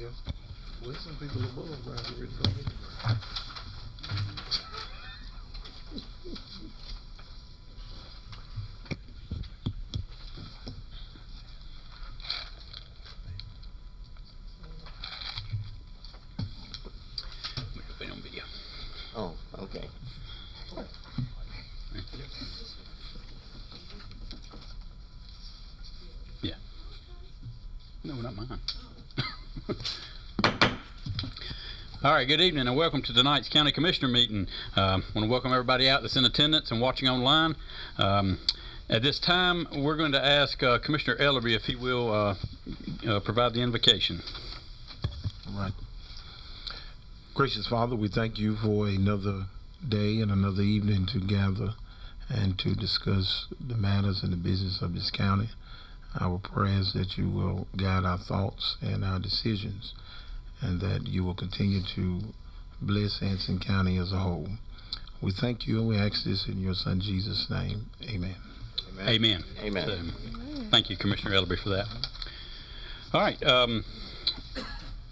Yeah. Well, some people above ground here that don't need the ground. Wait on video. Oh, okay. Yeah. No, not mine. All right, good evening and welcome to tonight's County Commissioner meeting. I want to welcome everybody out that's in attendance and watching online. At this time, we're going to ask Commissioner Ellerby if he will provide the invocation. All right. Gracious Father, we thank you for another day and another evening to gather and to discuss the matters and the business of this county. Our prayers that you will guide our thoughts and our decisions, and that you will continue to bless Anson County as a whole. We thank you and we ask this in your Son Jesus' name. Amen. Amen. Amen. So, thank you, Commissioner Ellerby, for that. All right.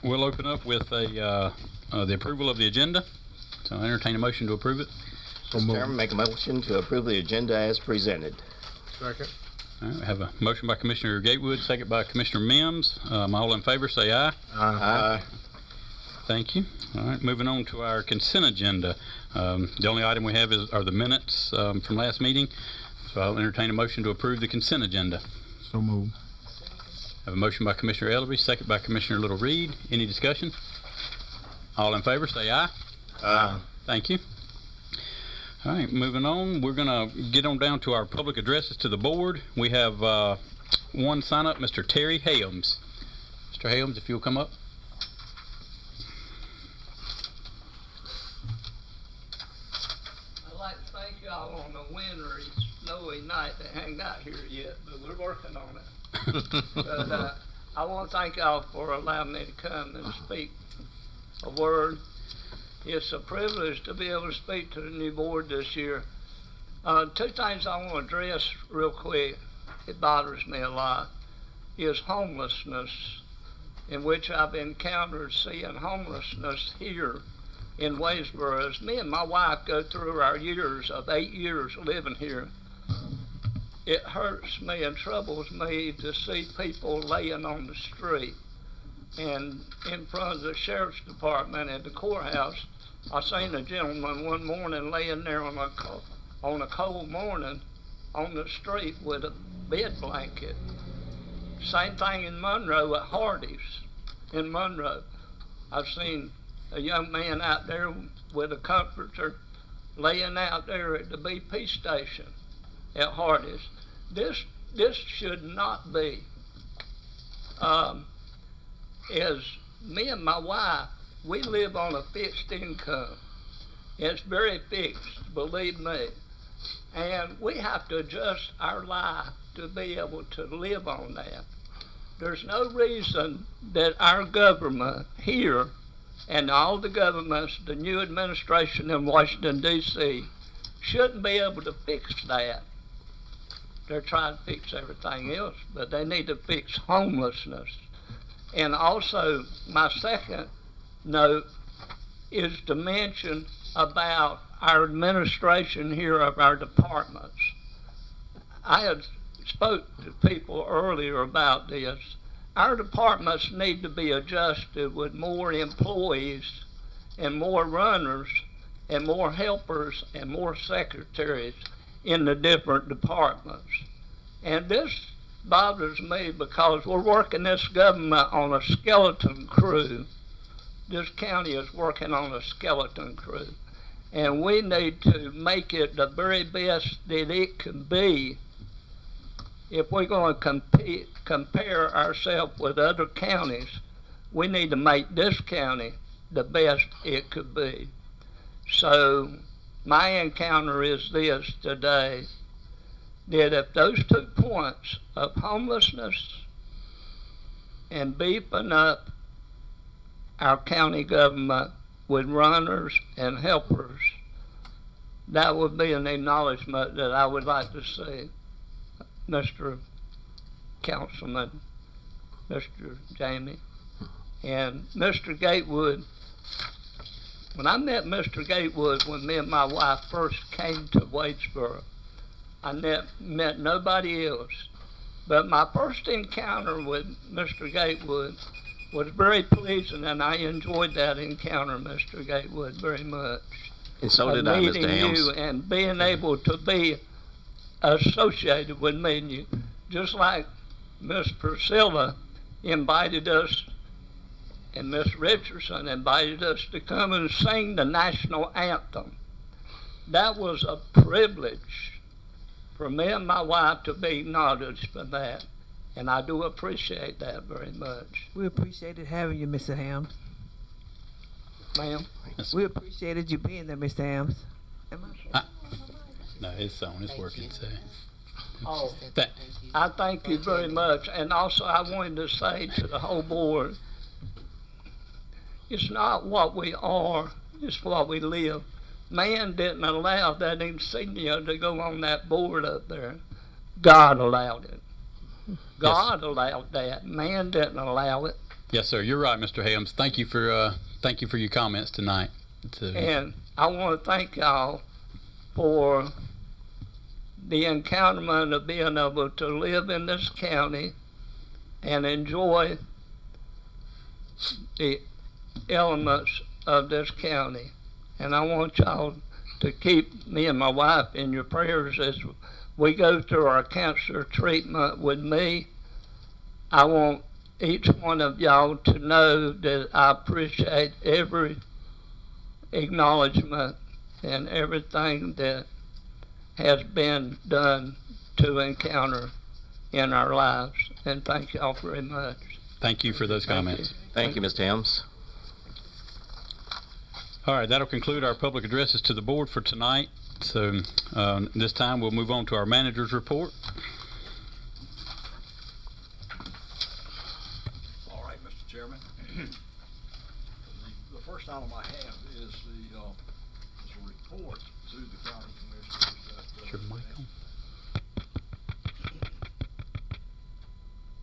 We'll open up with the approval of the agenda. So I entertain a motion to approve it. Mr. Chairman, make a motion to approve the agenda as presented. Second. All right, we have a motion by Commissioner Gatewood, second by Commissioner Mims. All in favor, say aye. Aye. Thank you. All right, moving on to our consent agenda. The only item we have are the minutes from last meeting. So I'll entertain a motion to approve the consent agenda. So moved. I have a motion by Commissioner Ellerby, second by Commissioner Little Reed. Any discussion? All in favor, say aye. Aye. Thank you. All right, moving on. We're going to get on down to our public addresses to the board. We have one sign up, Mr. Terry Helms. Mr. Helms, if you'll come up. I'd like to thank y'all on a wintry, snowy night. They ain't got here yet, but we're working on it. But I want to thank y'all for allowing me to come and speak a word. It's a privilege to be able to speak to the new board this year. Two things I want to address real quick. It bothers me a lot. Is homelessness, in which I've encountered seeing homelessness here in Waynesboro. As me and my wife go through our years of 8 years living here, it hurts me and troubles me to see people laying on the street. And in front of the sheriff's department at the courthouse, I seen a gentleman one morning laying there on a cold morning on the street with a bed blanket. Same thing in Monroe at Hardee's in Monroe. I've seen a young man out there with a comforter laying out there at the BP station at Hardee's. This should not be. As me and my wife, we live on a fixed income. It's very fixed, believe me. And we have to adjust our life to be able to live on that. There's no reason that our government here and all the governments, the new administration in Washington, D.C., shouldn't be able to fix that. They're trying to fix everything else, but they need to fix homelessness. And also, my second note is to mention about our administration here of our departments. I had spoke to people earlier about this. Our departments need to be adjusted with more employees and more runners and more helpers and more secretaries in the different departments. And this bothers me because we're working this government on a skeleton crew. This county is working on a skeleton crew. And we need to make it the very best that it can be if we're going to compare ourselves with other counties. We need to make this county the best it could be. So my encounter is this today, that if those 2 points of homelessness and beefing up our county government with runners and helpers, that would be an acknowledgement that I would like to see, Mr. Councilman, Mr. Jamie. And Mr. Gatewood, when I met Mr. Gatewood when me and my wife first came to Waitsboro, I met nobody else. But my first encounter with Mr. Gatewood was very pleasing, and I enjoyed that encounter, Mr. Gatewood, very much. And so did I, Meeting Mr. Helms. you and being able to be associated with me, and you, just like Miss Priscilla invited us, and Miss Richardson invited us to come and sing the national anthem. That was a privilege for me and my wife to be acknowledged for that, and I do appreciate that very much. We appreciated having you, Mr. Hams. Ma'am? We appreciated you being there, Mr. Hams. No, it's on. It's working. So. Oh, That, I thank you very much, and also I wanted to say to the whole board, it's not what we are, it's what we live. Man didn't allow that insignia to go on that board up there. God allowed it. God allowed that. Man didn't allow it. yes, sir. You're right, Mr. Helms. Thank you for your comments tonight. And I want to thank y'all for the encounterment of being able to live in this county and enjoy the elements of this county. And I want y'all to keep me and my wife in your prayers as we go through our cancer treatment with me. I want each one of y'all to know that I appreciate every acknowledgement and everything that has been done to encounter in our lives. And thank y'all very much. Thank you for those Thank comments. you. Thank you, Mr. Helms. All right, that'll conclude our public addresses to the board for tonight. So this time we'll move on to our manager's report. All right, Mr. Chairman. The first item I have is a report to the county commissioners that. Is your mic on?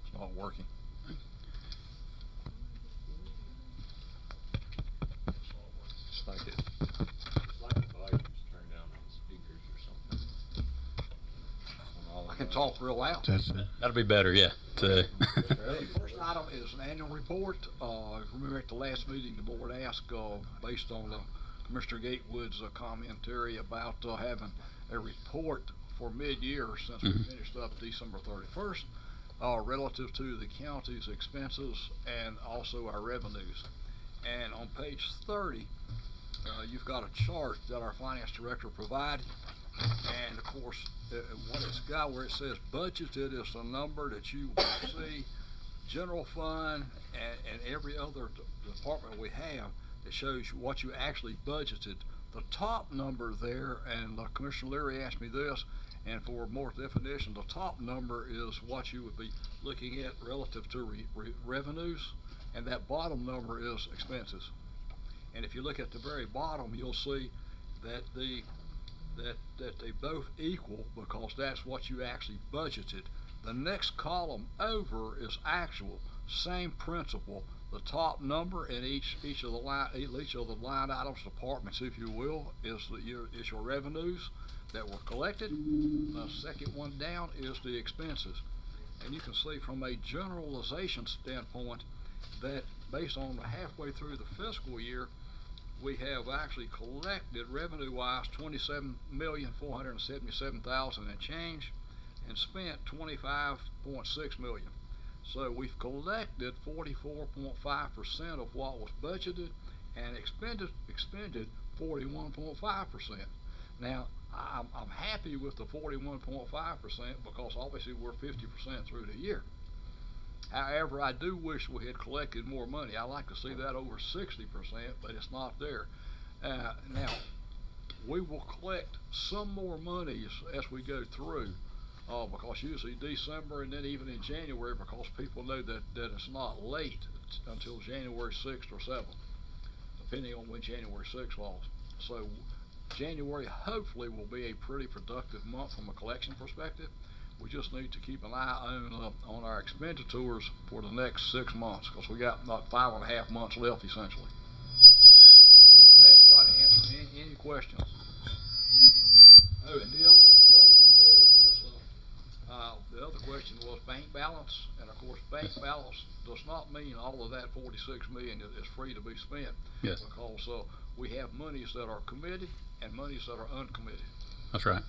It's not working. Just like it. I can talk real loud. That's it. That'll be better, yeah. The first item is an annual report. Remember at the last meeting, the board asked, based on Commissioner Gatewood's commentary about having a report for mid-year since we finished up December 31st, relative to the county's expenses and also our revenues. And on page 30, you've got a chart that our finance director provided. And of course, what it's got where it says budgeted is the number that you will see. General fund and every other department we have that shows you what you actually budgeted. The top number there, and Commissioner Leary asked me this, and for more definition, the top number is what you would be looking at relative to revenues, and that bottom number is expenses. And if you look at the very bottom, you'll see that they both equal because that's what you actually budgeted. The next column over is actual, same principle. The top number in each of the line items, departments, if you will, is your revenues that were collected. The second one down is the expenses, and you can see from a generalization standpoint that based on the halfway through the fiscal year, we have actually collected revenue-wise $27,477,000 and change, and spent $25.6 million. So we've collected 44.5% of what was budgeted, and expended 41.5%. Now I'm happy with the 41.5% because obviously we're 50% through the year. However, I do wish we had collected more money. I like to see that over 60%, but it's not there. Now, we will collect some more money as we go through, because usually December and then even in January, because people know that it's not late until January 6th or 7th, depending on when January 6th falls. So January hopefully will be a pretty productive month from a collection perspective. we just need to keep an eye on our expenditures for the next 6 months, because we got about 5.5 months left essentially. We'll be glad to try to answer any questions. Oh, and the other one there is, the other question was bank balance, and of course, bank balance does not mean all of that 46 million is free to be spent. Yes. Because, we have monies that are committed and monies that are uncommitted. That's right.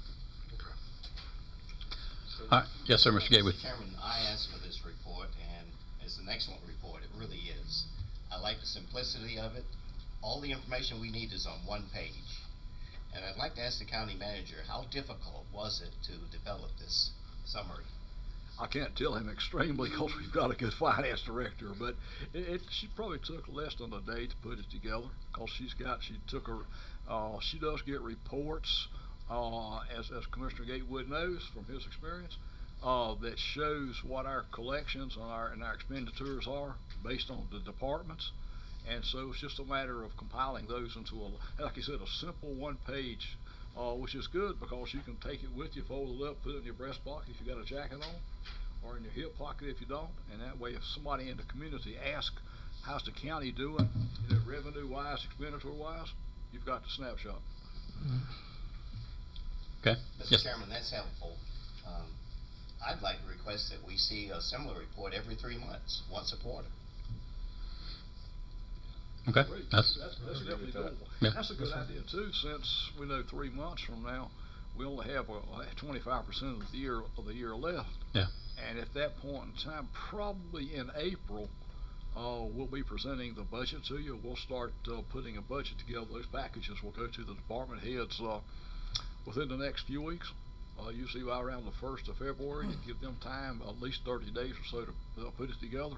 All right. Yes, sir, Mr. Gateway. Mr. Chairman, I asked for this report, and it's an excellent report. It really is. I like the simplicity of it. All the information we need is on one page. And I'd like to ask the county manager, how difficult was it to develop this summary? I can't tell him extremely because we've got a good finance director, but she probably took less than a day to put it together, because she does get reports, as Commissioner Gatewood knows from his experience, that shows what our collections and our expenditures are based on the departments. And so it's just a matter of compiling those into like you said, a simple one page, which is good because you can take it with you, fold it up, put it in your breast pocket if you got a jacket on, or in your hip pocket if you don't. And that way, if somebody in the community asks, how's the county doing, revenue wise, expenditure wise, you've got the snapshot. Okay. Mr. Yes. Chairman, that's helpful. I'd like to request that we see a similar report every 3 months, once a quarter. Okay. Great. That's Definitely doable. Yeah. That's a good idea too, since we know 3 months from now, we only have 25% of the year left. Yeah. And at that point in time, probably in April, we'll be presenting the budget to you. We'll start putting a budget together. Those packages will go to the department heads within the next few weeks. Usually by around the 1st of February, and give them time, at least 30 days or so, to put it together.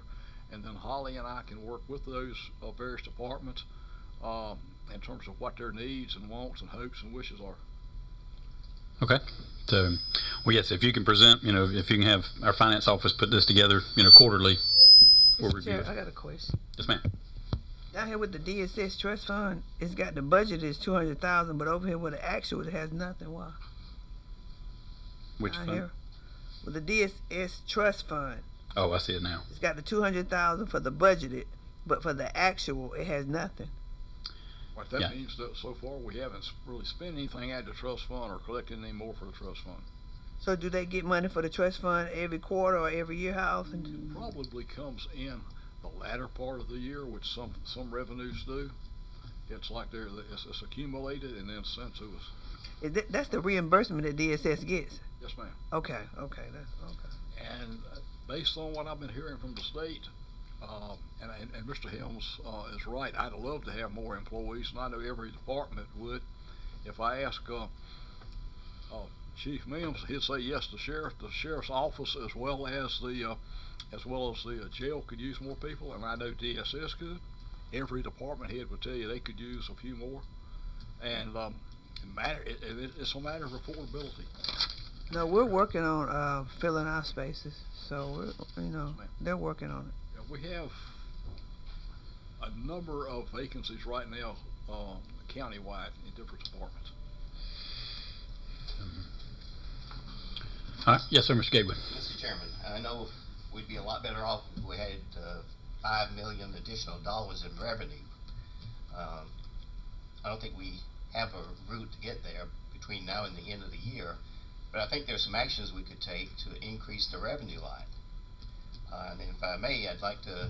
And then Holly and I can work with those various departments in terms of what their needs and wants and hopes and wishes are. okay. So, well, yes, if you can present, if you can have our finance office put this together, quarterly, we'll Mr. review Chair, it. I got a question. Yes, ma'am. Down here with the DSS trust fund, it's got the budget is 200,000, but over here with the actual, it has nothing. Why? Which Down fund? here with the DSS trust fund, Oh, I see it now. it's got the 200,000 for the budgeted, but for the actual, it has nothing. What that Yeah. means that so far we haven't really spent anything out of the trust fund or collected any more for the trust fund. So do they get money for the trust fund every quarter or every year? How often? It probably comes in the latter part of the year, which some revenues do. It's like it's accumulated and then sent to us. That's the reimbursement that DSS gets. Yes, ma'am. Okay, that's okay. And based on what I've been hearing from the state, and Mr. Helms is right, I'd love to have more employees, and I know every department would. If I ask Chief Mims, he'd say yes. The sheriff's office, as well as the jail, could use more people, and I know DSS could. Every department head would tell you they could use a few more, and it's a matter of affordability. No, we're working on filling our spaces, so they're working on it. We have a number of vacancies right now, countywide in different departments. All right. Yes, sir, Mr. Gateway. Mr. Chairman, I know we'd be a lot better off if we had $5 million additional dollars in revenue. I don't think we have a route to get there between now and the end of the year, but I think there's some actions we could take to increase the revenue line. And if I may, I'd like to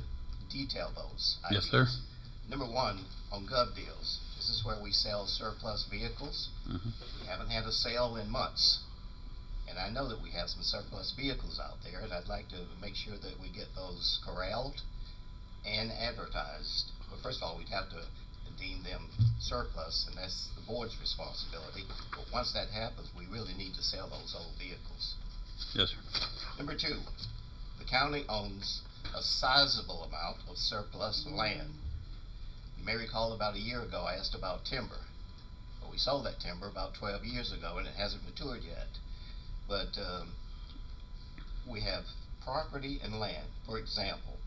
detail those Yes, ideas. sir. Number one, on Gov Deals. This is where we sell surplus vehicles. Mhm. We haven't had a sale in months. And I know that we have some surplus vehicles out there, and I'd like to make sure that we get those corralled and advertised. Well, first of all, we'd have to deem them surplus, and that's the board's responsibility. But once that happens, we really need to sell those old vehicles. Yes, sir. Number two, the county owns a sizable amount of surplus land. You may recall about a year ago I asked about timber. Well, we sold that timber about 12 years ago, and it hasn't matured yet. But we have property and land. For example,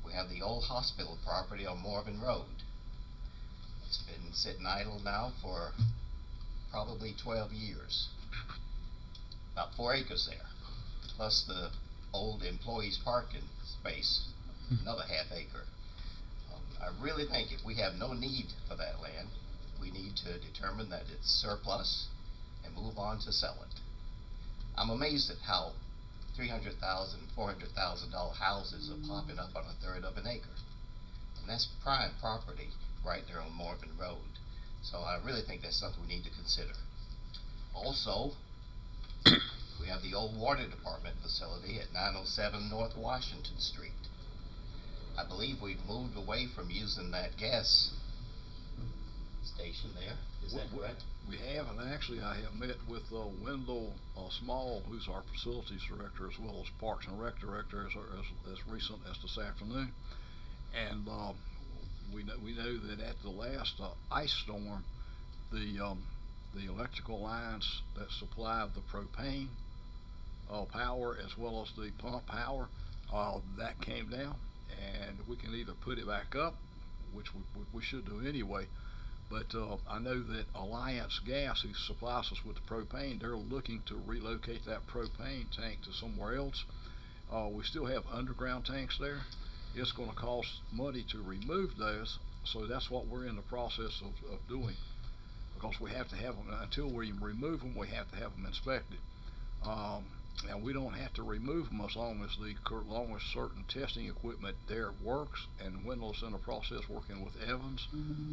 we have the old hospital property on Morven Road. It's been sitting idle now for probably 12 years. About 4 acres there. plus the old employees parking space, another half acre. I really think if we have no need for that land, we need to determine that it's surplus and move on to sell it. I'm amazed at how $300,000, $400,000 houses are popping up on a third of an acre. And that's prime property right there on Morgan Road. So I really think that's something we need to consider. Also, we have the old water department facility at 907 North Washington Street. I believe we've moved away from using that gas station there. Is that correct? We have, and actually I have met with Wendell Small, who's our facilities director, as well as Parks and Rec director, as recent as this afternoon. And we know that at the last ice storm, the electrical lines that supply the propane power as well as the pump power, that came down, and we can either put it back up, which we should do anyway. But I know that Alliance Gas, who supplies us with the propane, they're looking to relocate that propane tank to somewhere else. We still have underground tanks there. It's going to cost money to remove those, so that's what we're in the process of doing. Because we have to have them, until we remove them, we have to have them inspected. And we don't have to remove them as long as certain testing equipment there works, and Wendell's in the process working with Evans,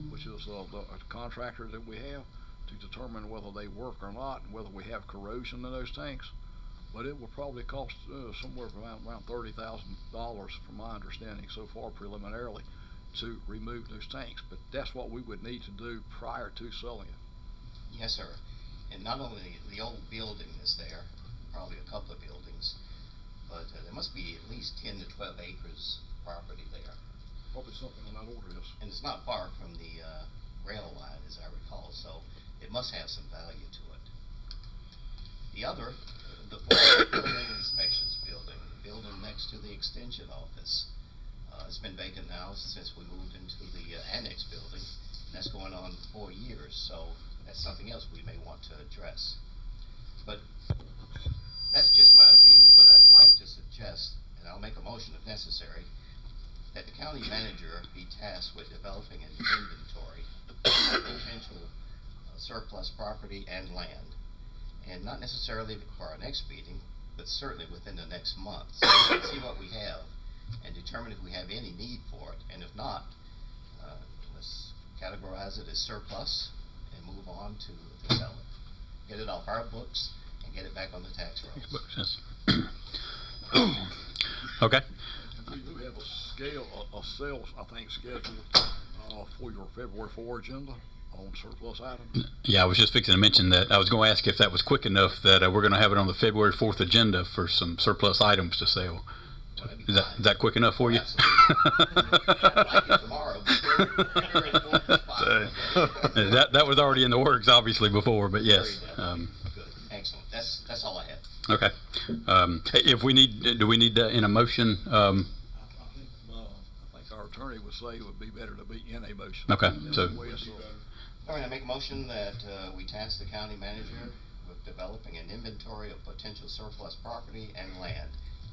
which is the contractor that we have, to determine whether they work or not, and whether we have corrosion in those tanks. But it will probably cost somewhere around $30,000, from my understanding so far preliminarily, to remove those tanks. But that's what we would need to do prior to selling it. Yes, sir. And not only the old building is there, probably a couple of buildings, but there must be at least 10 to 12 acres of property there. Probably something on that order, yes. And it's not far from the rail line, as I recall, so it must have some value to it. The other, the building inspections building, the building next to the extension office, it's been vacant now since we moved into the annex building, and that's going on 4 years, so that's something else we may want to address. But that's just my view. What I'd like to suggest, and I'll make a motion if necessary, that the county manager be tasked with developing an inventory of potential surplus property and land, and not necessarily for our next meeting, but certainly within the next month, so we can see what we have and determine if we have any need for it, and if not, let's categorize it as surplus and move on to sell it. Get it off our books and get it back on the tax rolls. Okay. And we do have a sales, I think, scheduled for your February 4 agenda on surplus items. Yeah, I was just fixing to mention that. I was going to ask if that was quick enough that we're going to have it on the February 4th agenda for some surplus items to sell. Well, Is that quick enough for you? Absolutely. I'd like it tomorrow. February 4th is fine. That was already in the works, obviously, before, but yes. Good. Excellent. That's all I have. Okay. If we need, do we need that in a motion? I think our attorney would say it would be better to be in a motion. Okay, so- All right, I make a motion that we task the county manager with developing an inventory of potential surplus property and land,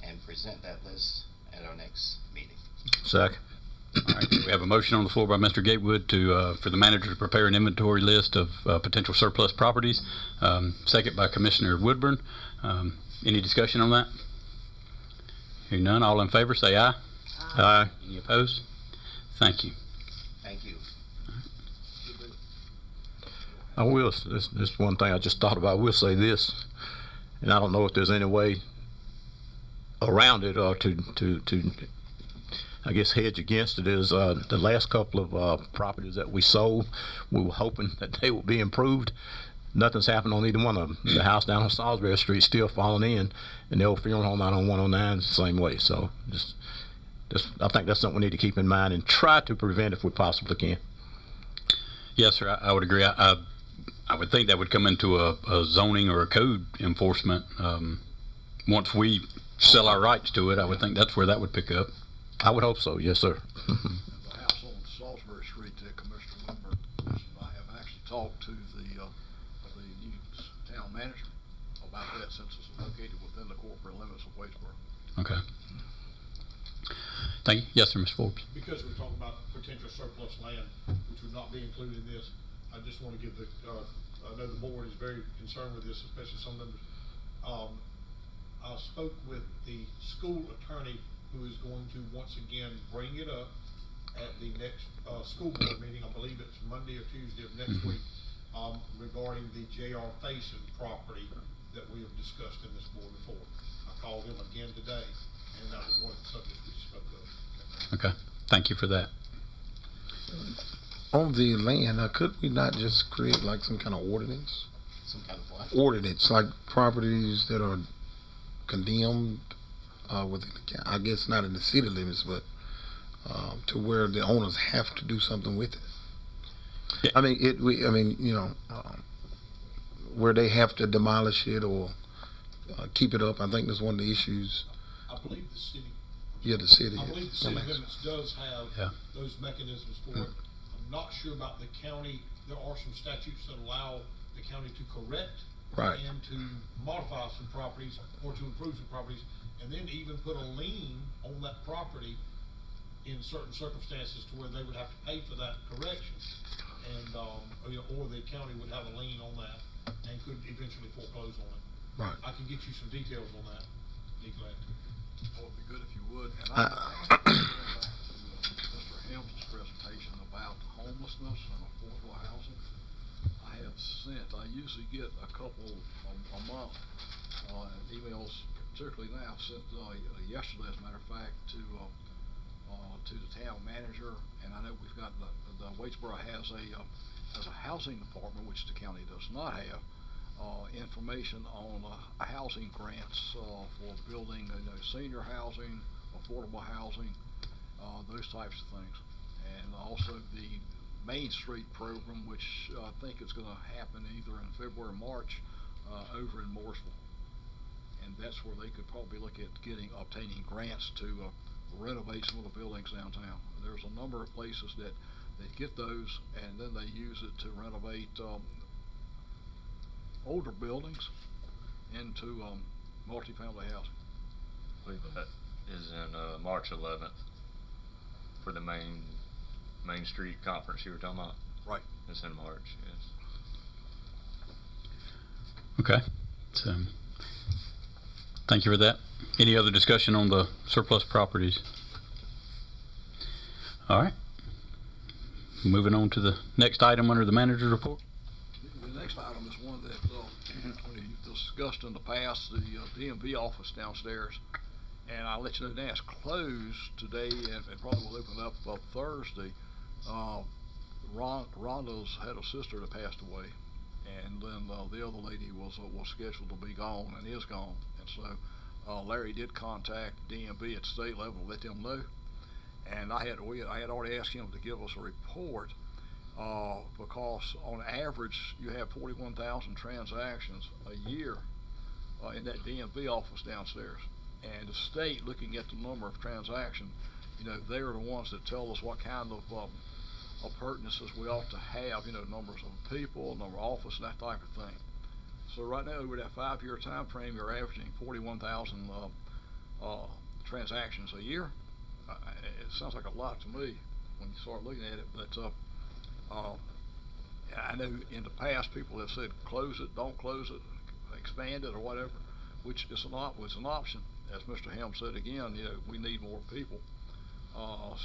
and present that list at our next meeting. Second. All right, we have a motion on the floor by Mr. Gatewood to, for the manager to prepare an inventory list of potential surplus properties. Second by Commissioner Woodburn. Any discussion on that? Hearing none, all in favor say aye. Aye. Any opposed? Thank you. Thank you. I will, this one thing I just thought about, I will say this, and I don't know if there's any way around it or to I guess hedge against it, is the last couple of properties that we sold, we were hoping that they would be improved. Nothing's happened on either one of them. The house down on Salisbury Street still falling in, and the old funeral home out on 109 is the same way. So just I think that's something we need to keep in mind and try to prevent if we possibly can. Yes, sir, I would agree. I would think that would come into a zoning or a code enforcement. Once we sell our rights to it, I would think that's where that would pick up. I would hope so, yes, sir. The house on Salisbury Street that Commissioner Woodburn mentioned, I have actually talked to the new town manager about that, since it's located within the corporate upper limits of Wadesboro. Okay. Thank you. Yes, sir, Mr. Forbes. Because we're talking about potential surplus land, which would not be included in this, I just want to give the, I know the board is very concerned with this, especially some members. I spoke with the school attorney who is going to once again bring it up at the next, school board meeting. I believe it's Monday or Tuesday of next week, regarding the J.R. Faison property that we have discussed in this board before. I called him again today, and that was one of the subjects we spoke of. Okay. Thank you for that. On the land, could we not just create like some kind of ordinance? Some kind of what? Ordinance, like properties that are condemned within the county. I guess not in the city limits, but to where the owners have to do something with it. Yeah. I mean, where they have to demolish it or keep it up. I think that's one of the issues. I believe the city. Yeah, the city. I believe the city limits does have those mechanisms for it. I'm not sure about the county. There are some statutes that allow the county to correct and to modify some properties or to improve some properties, and then even put a lien on that property in certain circumstances to where they would have to pay for that correction, and or the county would have a lien on that and could eventually foreclose on it. Right. I can get you some details on that. Be glad to. That would be good if you would. And Mr. Helms' presentation about homelessness and affordable housing. I usually get a couple a month emails, particularly now. I sent yesterday, as a matter of fact, to the town manager, and I know we've got the Wadesboro has a housing department, which the county does not have. Information on housing grants for building, senior housing, affordable housing, those types of things, and also the Main Street program, which I think is going to happen either in February or March over in Mooresville, and that's where they could probably look at obtaining grants to renovate some of the buildings downtown. There's a number of places that get those, and then they use it to renovate older buildings into multifamily housing. I believe that is in March 11th for the Main Street conference you were talking about. Right. It's in March, yes. Okay. So, thank you for that. Any other discussion on the surplus properties? All right. Moving on to the next item under the manager's report. The next item is one that we've discussed in the past, the DMV office downstairs. And I'll let you know now, it's closed today and probably will open up Thursday. Rhonda's had a sister that passed away, and then the other lady was scheduled to be gone and is gone. And so Larry did contact DMV at state level to let them know. And I had already asked him to give us a report because on average you have 41,000 transactions a year in that DMV office downstairs. And the state, looking at the number of transactions, they're the ones that tell us what kind of appurtenances we ought to have, numbers of people, number of office, and that type of thing. So right now, over that 5-year time frame, you're averaging 41,000 transactions a year. It sounds like a lot to me when you start looking at it, but I know in the past people have said close it, don't close it, expand it, or whatever, which is an option. As Mr. Helms said again, we need more people.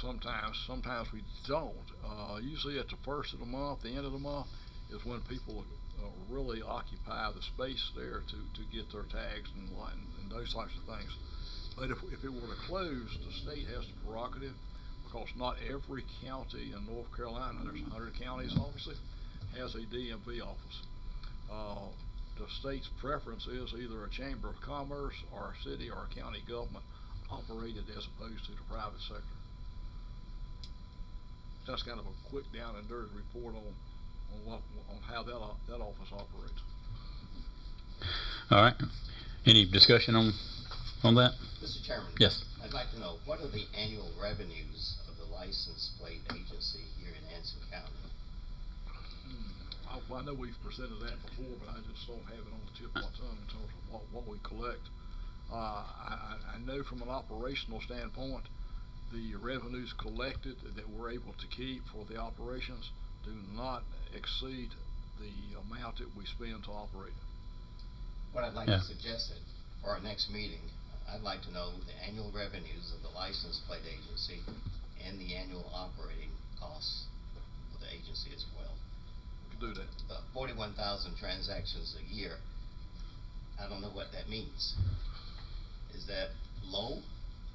Sometimes we don't. Usually at the first of the month, the end of the month, is when people really occupy the space there to get their tags and those types of things. But if it were to close, the state has the prerogative, because not every county in North Carolina, there's 100 counties obviously, has a DMV office. The state's preference is either a chamber of commerce or a city or a county government operated, as opposed to the private sector. That's kind of a quick down and dirty report on how that office operates. All right. Any discussion on that? Mr. Chairman. Yes. I'd like to know, what are the annual revenues of the license plate agency here in Anson County? I know we've presented that before, but I just don't have it on the tip of my tongue in terms of what we collect. I know from an operational standpoint, the revenues collected that we're able to keep for the operations do not exceed the amount that we spend to operate it. What I'd like Yeah. to suggest that for our next meeting, I'd like to know the annual revenues of the license plate agency and the annual operating costs of the agency as well. We can do that. The 41,000 transactions a year, I don't know what that means. Is that low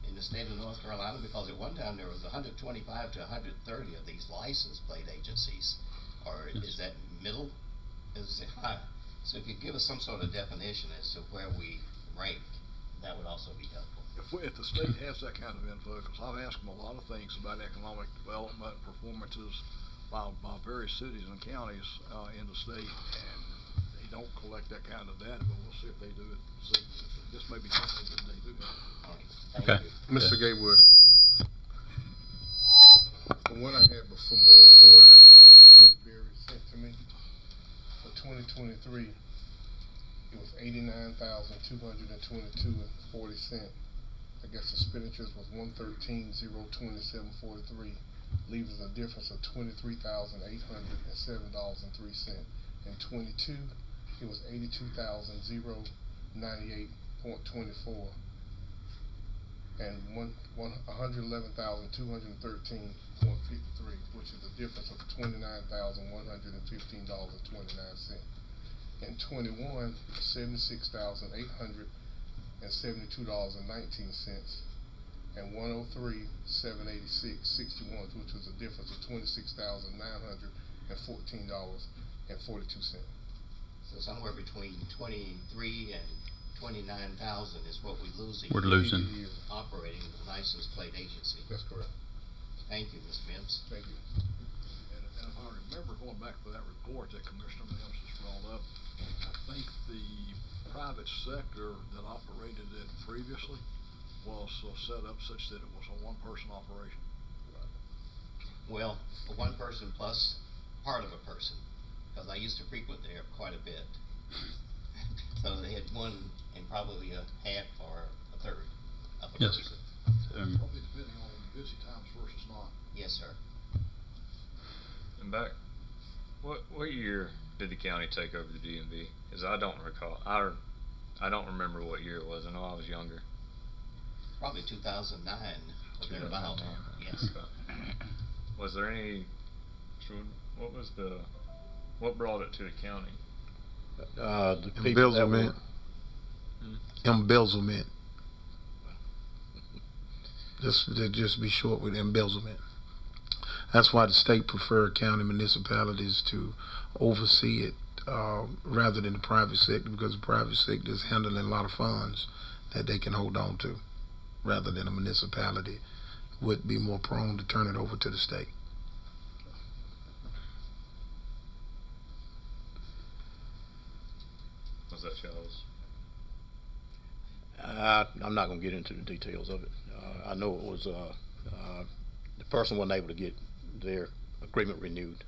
in the state of North Carolina? Because at one time there was 125 to 130 of these license plate agencies. Or is that middle? Is it high? So if you give us some sort of definition as to where we rank, that would also be helpful. If the state has that kind of info, because I've asked them a lot of things about economic development, performances by various cities and counties in the state, and they don't collect that kind of data, but we'll see if they do it. See, this may be something that they do. All right, thank Okay. you. Mr. Gatewood, from what I had before that, Ms. Berry sent to me, for 2023, it was 89,222.40. I guess expenditures was 113,027.43, leaving a difference of $23,807.03. In 22, it was 82,098.24. And 111,213.53, which is a difference of $29,115.29. In 21, $76,872.19, and 103,786.61, which was a difference of $26,914.42. So somewhere between 23 and 29,000 is what we losing. We're losing. Operating the license plate agency. That's correct. Thank you, Ms. Mims. Thank you. And if I remember going back to that report that Commissioner Mims just brought up, I think the private sector that operated it previously was set up such that it was a one-person operation. Well, a one person plus part of a person, because I used to frequent there quite a bit. So they had one and probably a half or a third of a Yes. person. Probably depending on busy times versus not. Yes, sir. And back, what year did the county take over the DMV? Because I don't recall. I don't remember what year it was. I know I was younger. Probably 2009 or thereabout. Yes. Was there any? What brought it to the county? The people that were, Embezzlement. Just be short with embezzlement. That's why the state prefer county municipalities to oversee it rather than the private sector, because the private sector is handling a lot of funds that they can hold on to, rather than a municipality would be more prone to turn it over to the state. Was that Charles? I'm not gonna get into the details of it. I know it was, the person wasn't able to get their agreement renewed.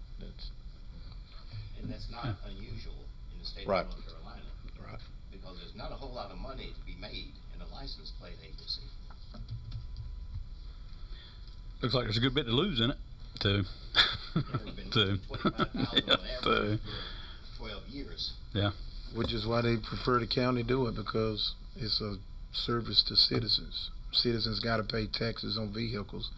And that's not unusual in the state Right. of North Carolina. Right. Because there's not a whole lot of money to be made in a license plate agency. Looks like there's a good bit to lose in it. To, We've been to, losing 25,000 on yeah, average for 12 years. yeah. Which is why they prefer the county do it, because it's a service to citizens. Citizens got to pay taxes on vehicles,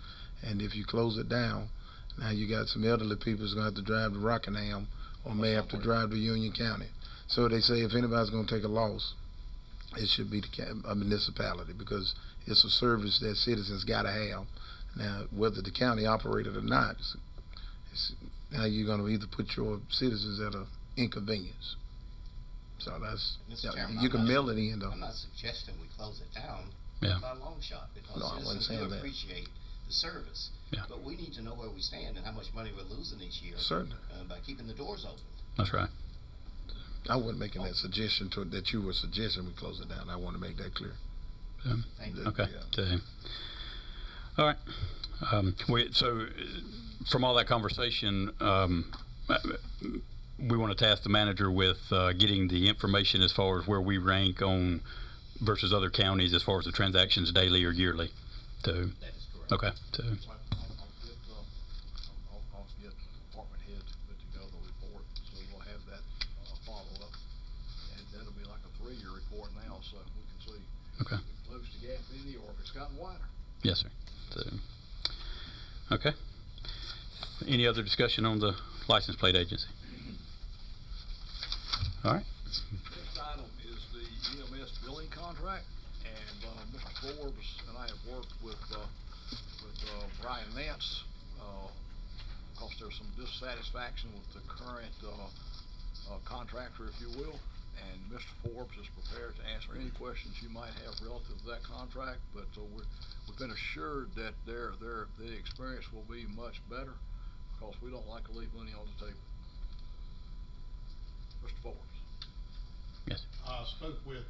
and if you close it down, now you got some elderly people who's going to have to drive to Rockingham or may have to drive to Union County. So they say if anybody's going to take a loss, it should be a municipality, because it's a service that citizens got to have. Now, whether the county operated or not, now you're going to either put your citizens at an inconvenience. So that's, Mr. Chairman, you can I'm not- mail it in though. I'm not suggesting we close it down Yeah. by a long shot, because No, I wasn't citizens saying do that. appreciate the service. Yeah. But we need to know where we stand and how much money we're losing each year Certainly. by keeping the doors open. That's right. I wasn't making that suggestion that you were suggesting we close it down. I want to make that clear. Thank you. Okay. Yeah. All right. So from all that conversation, we want to task the manager with getting the information as far as where we rank on versus other counties as far as the transactions daily or yearly? So, That is correct. okay, so, I'll get department heads to put together a report, so we'll have that, follow-up. And that'll be like a 3-year report now, so we can see okay. if we've closed the gap any or if it's gotten wider. Yes, sir. So, okay. Any other discussion on the license plate agency? All right. Next item is the EMS billing contract, and, Mr. Forbes and I have worked with Brian Nance, because there's some dissatisfaction with the current, contractor, if you will. And Mr. Forbes is prepared to answer any questions you might have relative to that contract, but, we've been assured that the experience will be much better, because we don't like to leave money on the table. Mr. Forbes. Yes. I spoke with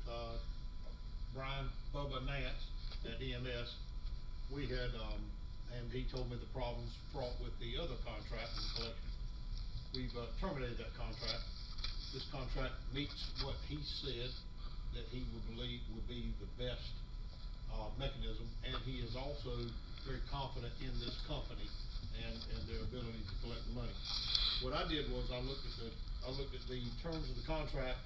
Brian Bubba Nance at EMS. We had, and he told me the problems fraught with the other contract in collection. We've terminated that contract. This contract meets what he said that he would believe would be the best mechanism, and he is also very confident in this company and their ability to collect the money. What I did was I looked at the terms of the contract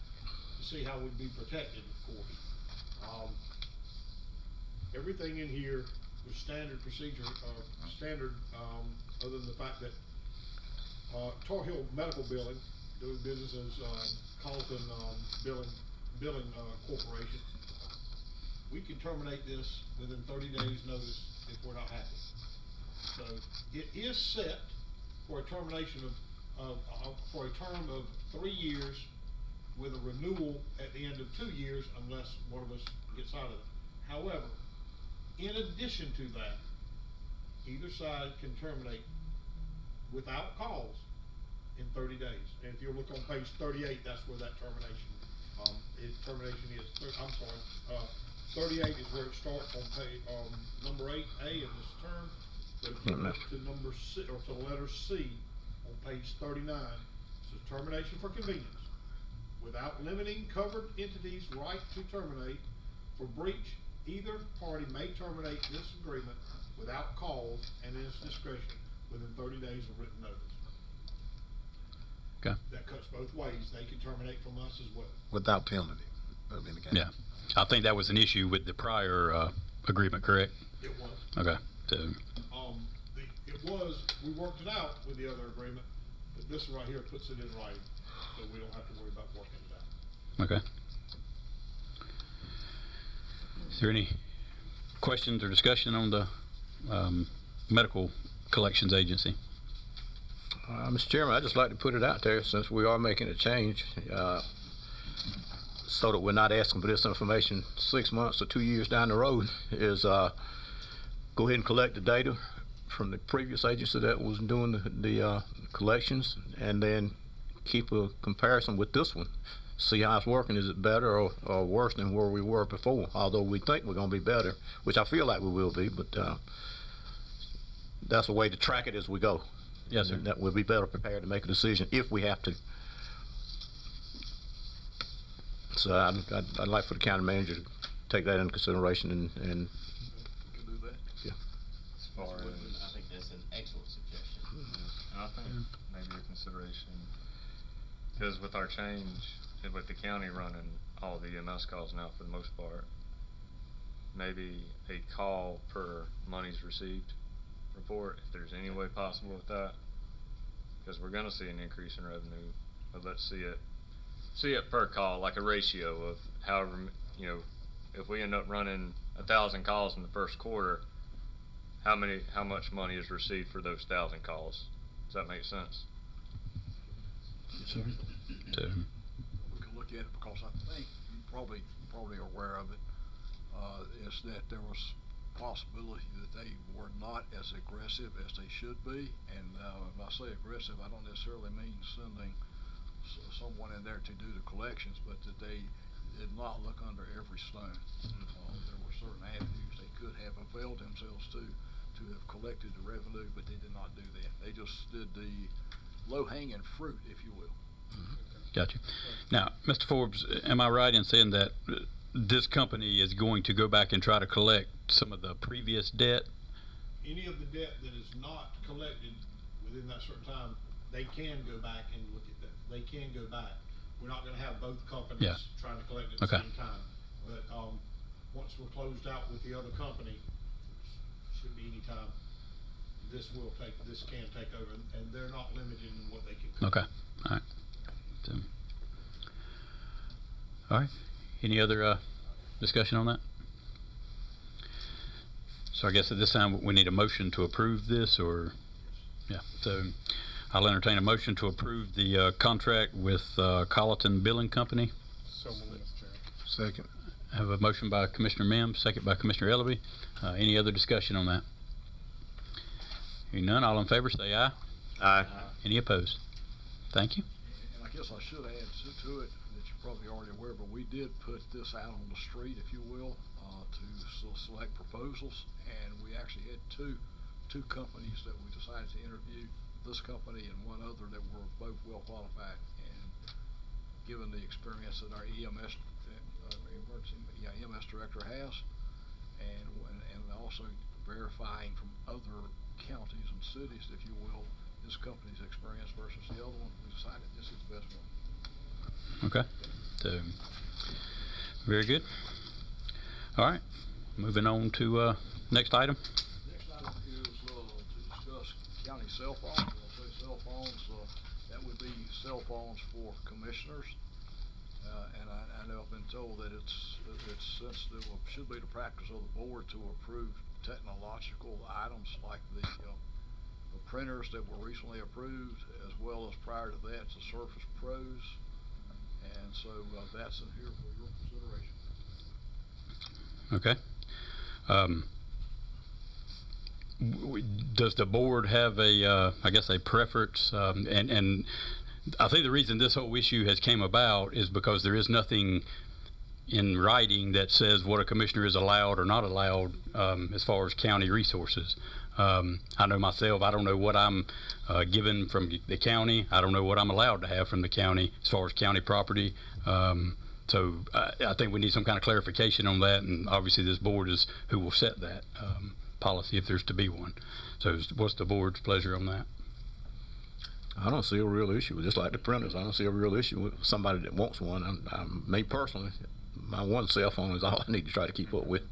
to see how we'd be protected, of course. Everything in here was standard procedure, other than the fact that Tar Heel Medical Billing, doing business as Carlton Billing Corporation, we can terminate this within 30 days notice if we're not happy. So it is set for a termination for a term of 3 years with a renewal at the end of 2 years unless one of us gets out of it. However, in addition to that, either side can terminate without cause in 30 days. And if you look on page 38, that's where that termination is. 38 is where it starts on page, number 8A in this term. But if you look to number C, or to letter C on page 39, it says termination for convenience. Without limiting covered entities' right to terminate for breach, either party may terminate this agreement without cause and in its discretion within 30 days of written notice. Okay. That cuts both ways. They can terminate from us as well. Without penalty of any kind. Yeah. I think that was an issue with the prior agreement, correct? It was. Okay. So, We worked it out with the other agreement, but this right here puts it in writing, so we don't have to worry about working it out. okay. Is there any questions or discussion on the medical collections agency? Mr. Chairman, I'd just like to put it out there, since we are making a change, so that we're not asking for this information 6 months or 2 years down the road, is go ahead and collect the data from the previous agency that was doing the collections, and then keep a comparison with this one. See how it's working. Is it better or worse than where we were before? Although we think we're going to be better, which I feel like we will be, but that's a way to track it as we go. Yes, sir. And that we'll be better prepared to make a decision if we have to. So I'd like for the county manager to take that into consideration and We can do that. yeah. As far I as, think that's an excellent suggestion. I think maybe a consideration, because with our change, and with the county running all the EMS calls now for the most part, maybe a call per monies received report, if there's any way possible with that, because we're gonna see an increase in revenue, but let's see it per call, like a ratio of however, if we end up running 1,000 calls in the first quarter, how much money is received for those 1,000 calls? Does that make sense? So, We can look at it, because I think you probably are aware of it, is that there was possibility that they were not as aggressive as they should be. And when I say aggressive, I don't necessarily mean sending someone in there to do the collections, but that they did not look under every stone. There were certain avenues they could have availed themselves to have collected the revenue, but they did not do that. They just did the low-hanging fruit, if you will. Gotcha. Now, Mr. Forbes, am I right in saying that this company is going to go back and try to collect some of the previous debt? Any of the debt that is not collected within that certain time, they can go back and look at that. They can go back. We're not gonna have both companies Yeah. trying to collect at the Okay. same time. But, once we're closed out with the other company, which should be any time, this can take over, and they're not limited in what they can collect. Okay, all right. So, all right, any other discussion on that? So I guess at this time, we need a motion to approve this, or, yeah, so I'll entertain a motion to approve the contract with Colleton Billing Company. So moved, Mr. Chairman. Second. I have a motion by Commissioner Mims, second by Commissioner Ellaby. Any other discussion on that? Hearing none, all in favor say aye. Aye. Any opposed? Thank you. And I guess I should add to it that you're probably already aware, but we did put this out on the street, if you will, to select proposals, and we actually had two companies that we decided to interview, this company and one other that were both well qualified, and given the experience that our EMS director has, and also verifying from other counties and cities, if you will, this company's experience versus the other one, we decided this is the best one. Okay, so, very good. All right, moving on to next item. Next item is to discuss county cell phones. When I say cell phones, that would be cell phones for commissioners. And I know I've been told that it's sensitive, or should be the practice of the board to approve technological items like the printers that were recently approved, as well as prior to that, the Surface Pros. And so that's in here for your consideration. Okay. Does the board have a, I guess, a preference? And I think the reason this whole issue has came about is because there is nothing in writing that says what a commissioner is allowed or not allowed as far as county resources. I know myself, I don't know what I'm given from the county. I don't know what I'm allowed to have from the county as far as county property. So I think we need some kind of clarification on that, and obviously this board is who will set that policy if there's to be one. So what's the board's pleasure on that? I don't see a real issue with just like the printers. I don't see a real issue with somebody that wants one. Me personally, my one cell phone is all I need to try to keep up with.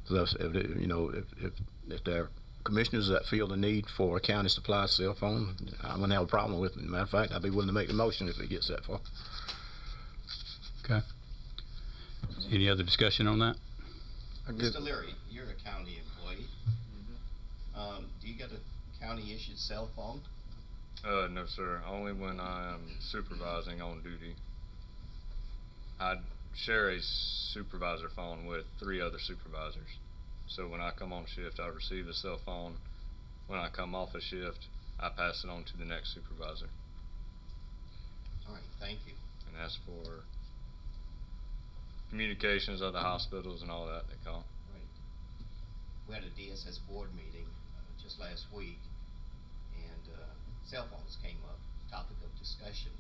So if there are commissioners that feel the need for a county supplied cell phone, I'm gonna have a problem with it. Matter of fact, I'd be willing to make the motion if it gets that far. Okay. Any other discussion on that? Mr. Leary, you're a county employee. Do you get a county issued cell phone? No, sir. Only when I am supervising on duty. I share a supervisor phone with 3 other supervisors. So when I come on shift, I receive a cell phone. When I come off a shift, I pass it on to the next supervisor. All right, thank you. And that's for communications of the hospitals and all that they call. Right. We had a DSS board meeting just last week, and cell phones came up, topic of discussion.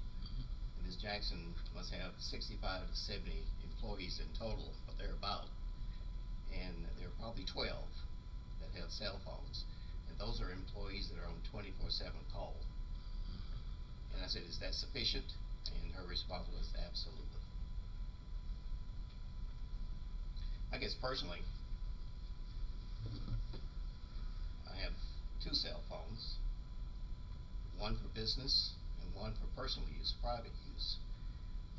And Ms. Jackson must have 65 to 70 employees in total, or thereabout. And there are probably 12 that have cell phones. And those are employees that are on 24/7 call. And I said, is that sufficient? And her response was absolutely. I guess personally, I have 2 cell phones, one for business and one for personal use, private use.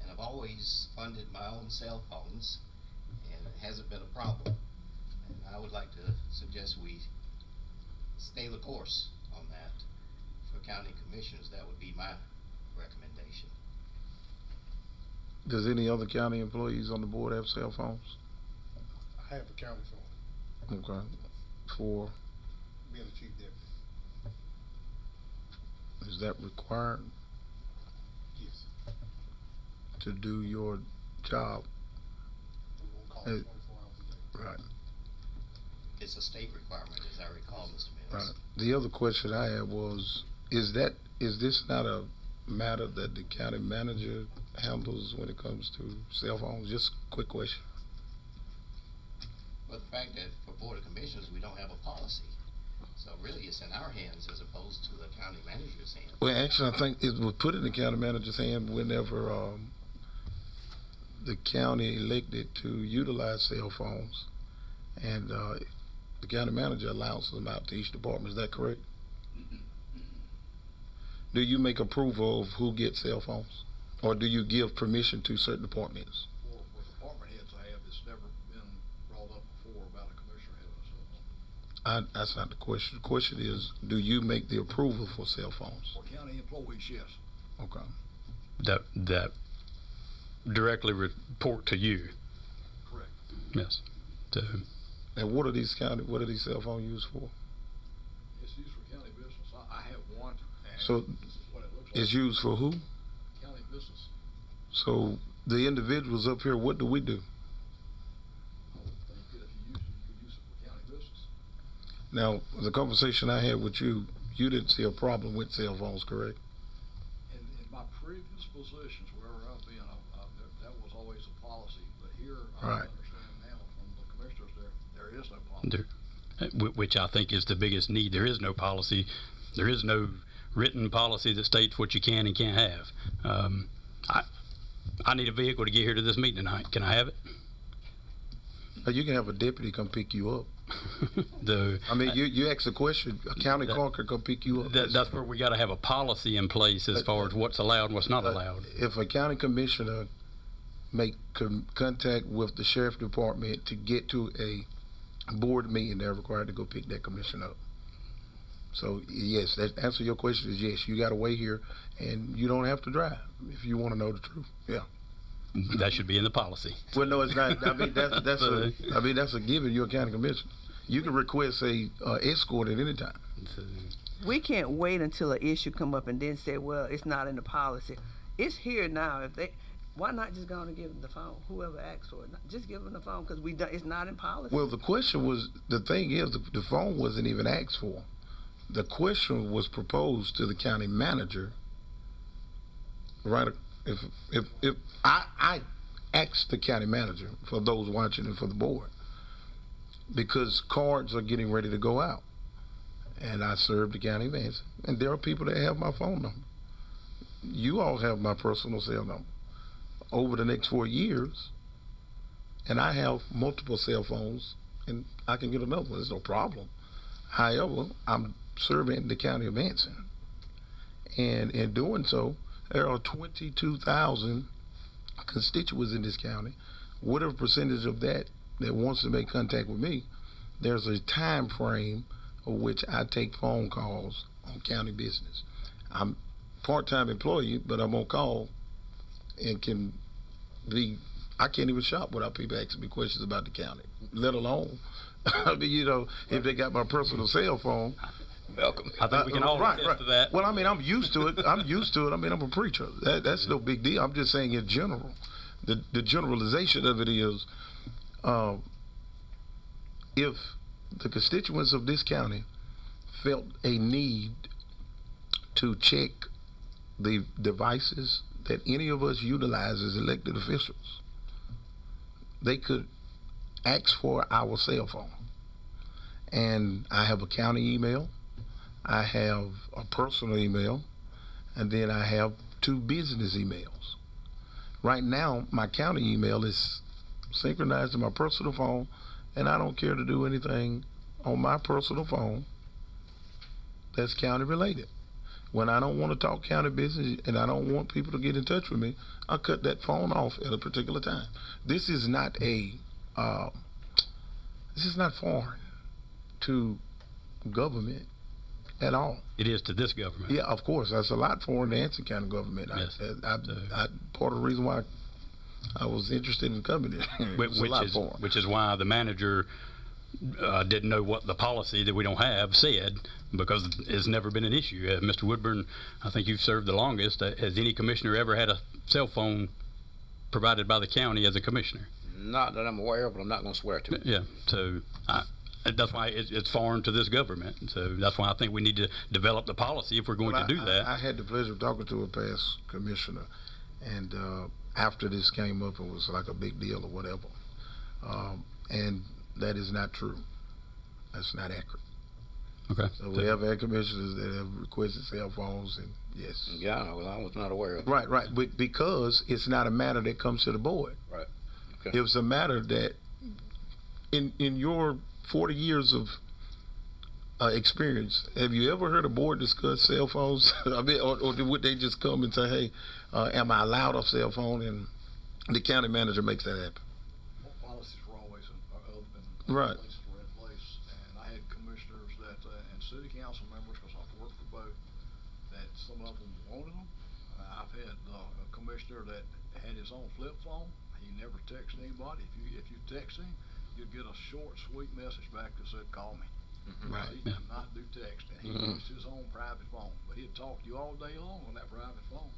And I've always funded my own cell phones, and it hasn't been a problem. And I would like to suggest we stay the course on that. For county commissioners, that would be my recommendation. Does any other county employees on the board have cell phones? I have a county phone, Okay. For, being a chief deputy. is that required Yes. to do your job? We won't call Hey. 24 hours a day. Right. It's a state requirement, as I recall, Mr. Mills. Right. The other question I had was, is this not a matter that the county manager handles when it comes to cell phones? Just a quick question. But the fact that for Board of Commissioners, we don't have a policy. So really, it's in our hands as opposed to the county manager's hands. Well, actually, I think it was put in the county manager's hand whenever the county elected to utilize cell phones, and the county manager allows them out to each department. Is that correct? Do you make approval of who gets cell phones, or do you give permission to certain departments? For department heads I have, it's never been brought up before about a commissioner having a cell phone. That's not the question. The question is, do you make the approval for cell phones? For county employees, yes. Okay. That directly report to you. Correct. Yes. So, And what are these cell phones used for? It's used for county business. I have one. And So this is what it looks it's like. used for who? County business. So the individuals up here, what do we do? I would think that if you use it, you could use it for county business. Now, the conversation I had with you, you didn't see a problem with cell phones, correct? In my previous positions, wherever I've been, that was always a policy. But here, I Right. understand now from the commissioners, there is no policy. which I think is the biggest need. There is no policy. There is no written policy that states what you can and can't have. I need a vehicle to get here to this meeting tonight. Can I have it? You can have a deputy come pick you up. I mean, you ask a question, a county clerk can come pick you up. That's where we got to have a policy in place as far as what's allowed and what's not allowed. If a county commissioner make contact with the sheriff department to get to a board meeting, they're required to go pick that commissioner up. So yes, that answer your question is yes. You got to wait here, and you don't have to drive if you want to know the truth. Yeah. That should be in the policy. Well, no, it's not. I mean, that's a given. You're a county commissioner. You can request a escort at any time. We can't wait until an issue come up and then say, well, it's not in the policy. It's here now. Why not just go on and give them the phone? Whoever asks for it, just give them the phone because it's not in policy. Well, the question was, the thing is, the phone wasn't even asked for. The question was proposed to the county manager. Right? If I asked the county manager, for those watching and for the board, because cards are getting ready to go out, and I serve the county of Anson, and there are people that have my phone number. You all have my personal cell number. Over the next 4 years, and I have multiple cell phones, and I can get another one. There's no problem. However, I'm serving the county of Anson, and in doing so, there are 22,000 constituents in this county. Whatever percentage of that wants to make contact with me, there's a time frame of which I take phone calls on county business. I'm part-time employee, but I'm on call and I can't even shop without people asking me questions about the county, let alone, I mean, if they got my personal cell phone. Welcome. I think we can all attest to that. Well, I mean, I'm used to it. I mean, I'm a preacher. That's no big deal. I'm just saying in general. The generalization of it is, if the constituents of this county felt a need to check the devices that any of us utilize as elected officials, they could ask for our cell phone. And I have a county email, I have a personal email, and then I have 2 business emails. Right now, my county email is synchronized to my personal phone, and I don't care to do anything on my personal phone that's county related. When I don't want to talk county business and I don't want people to get in touch with me, I cut that phone off at a particular time. This is not foreign to government at all. It is to this government. Yeah, of course. That's a lot foreign to Anson County government. Yes. Part of the reason why I was interested in coming here. Which is why the manager didn't know what the policy that we don't have said, because it's never been an issue. Mr. Woodburn, I think you've served the longest. Has any commissioner ever had a cell phone provided by the county as a commissioner? Not that I'm aware of, but I'm not going to swear to it. Yeah, so that's why it's foreign to this government. So that's why I think we need to develop the policy if we're going to do that. I had the pleasure of talking to a past commissioner, and after this came up, it was like a big deal or whatever. And that is not true. That's not accurate. Okay. So we have had commissioners that have requested cell phones, and yes. Yeah, well, I was not aware of it. Right, right. But because it's not a matter that comes to the board. Right. Okay. It was a matter that, in your 40 years of experience, have you ever heard a board discuss cell phones? I mean, or would they just come and say, "Hey, am I allowed a cell phone?" And the county manager makes that happen. Policies were always Right. were in place, and I had commissioners that and city council members, because I've worked for both, that some of them wanted them. I've had a commissioner that had his own flip phone. He never texted anybody. If you text him, you'd get a short, sweet message back that said, "Call me." Right. He did not do texting. He used his own private phone, but he'd talk to you all day long on that private phone.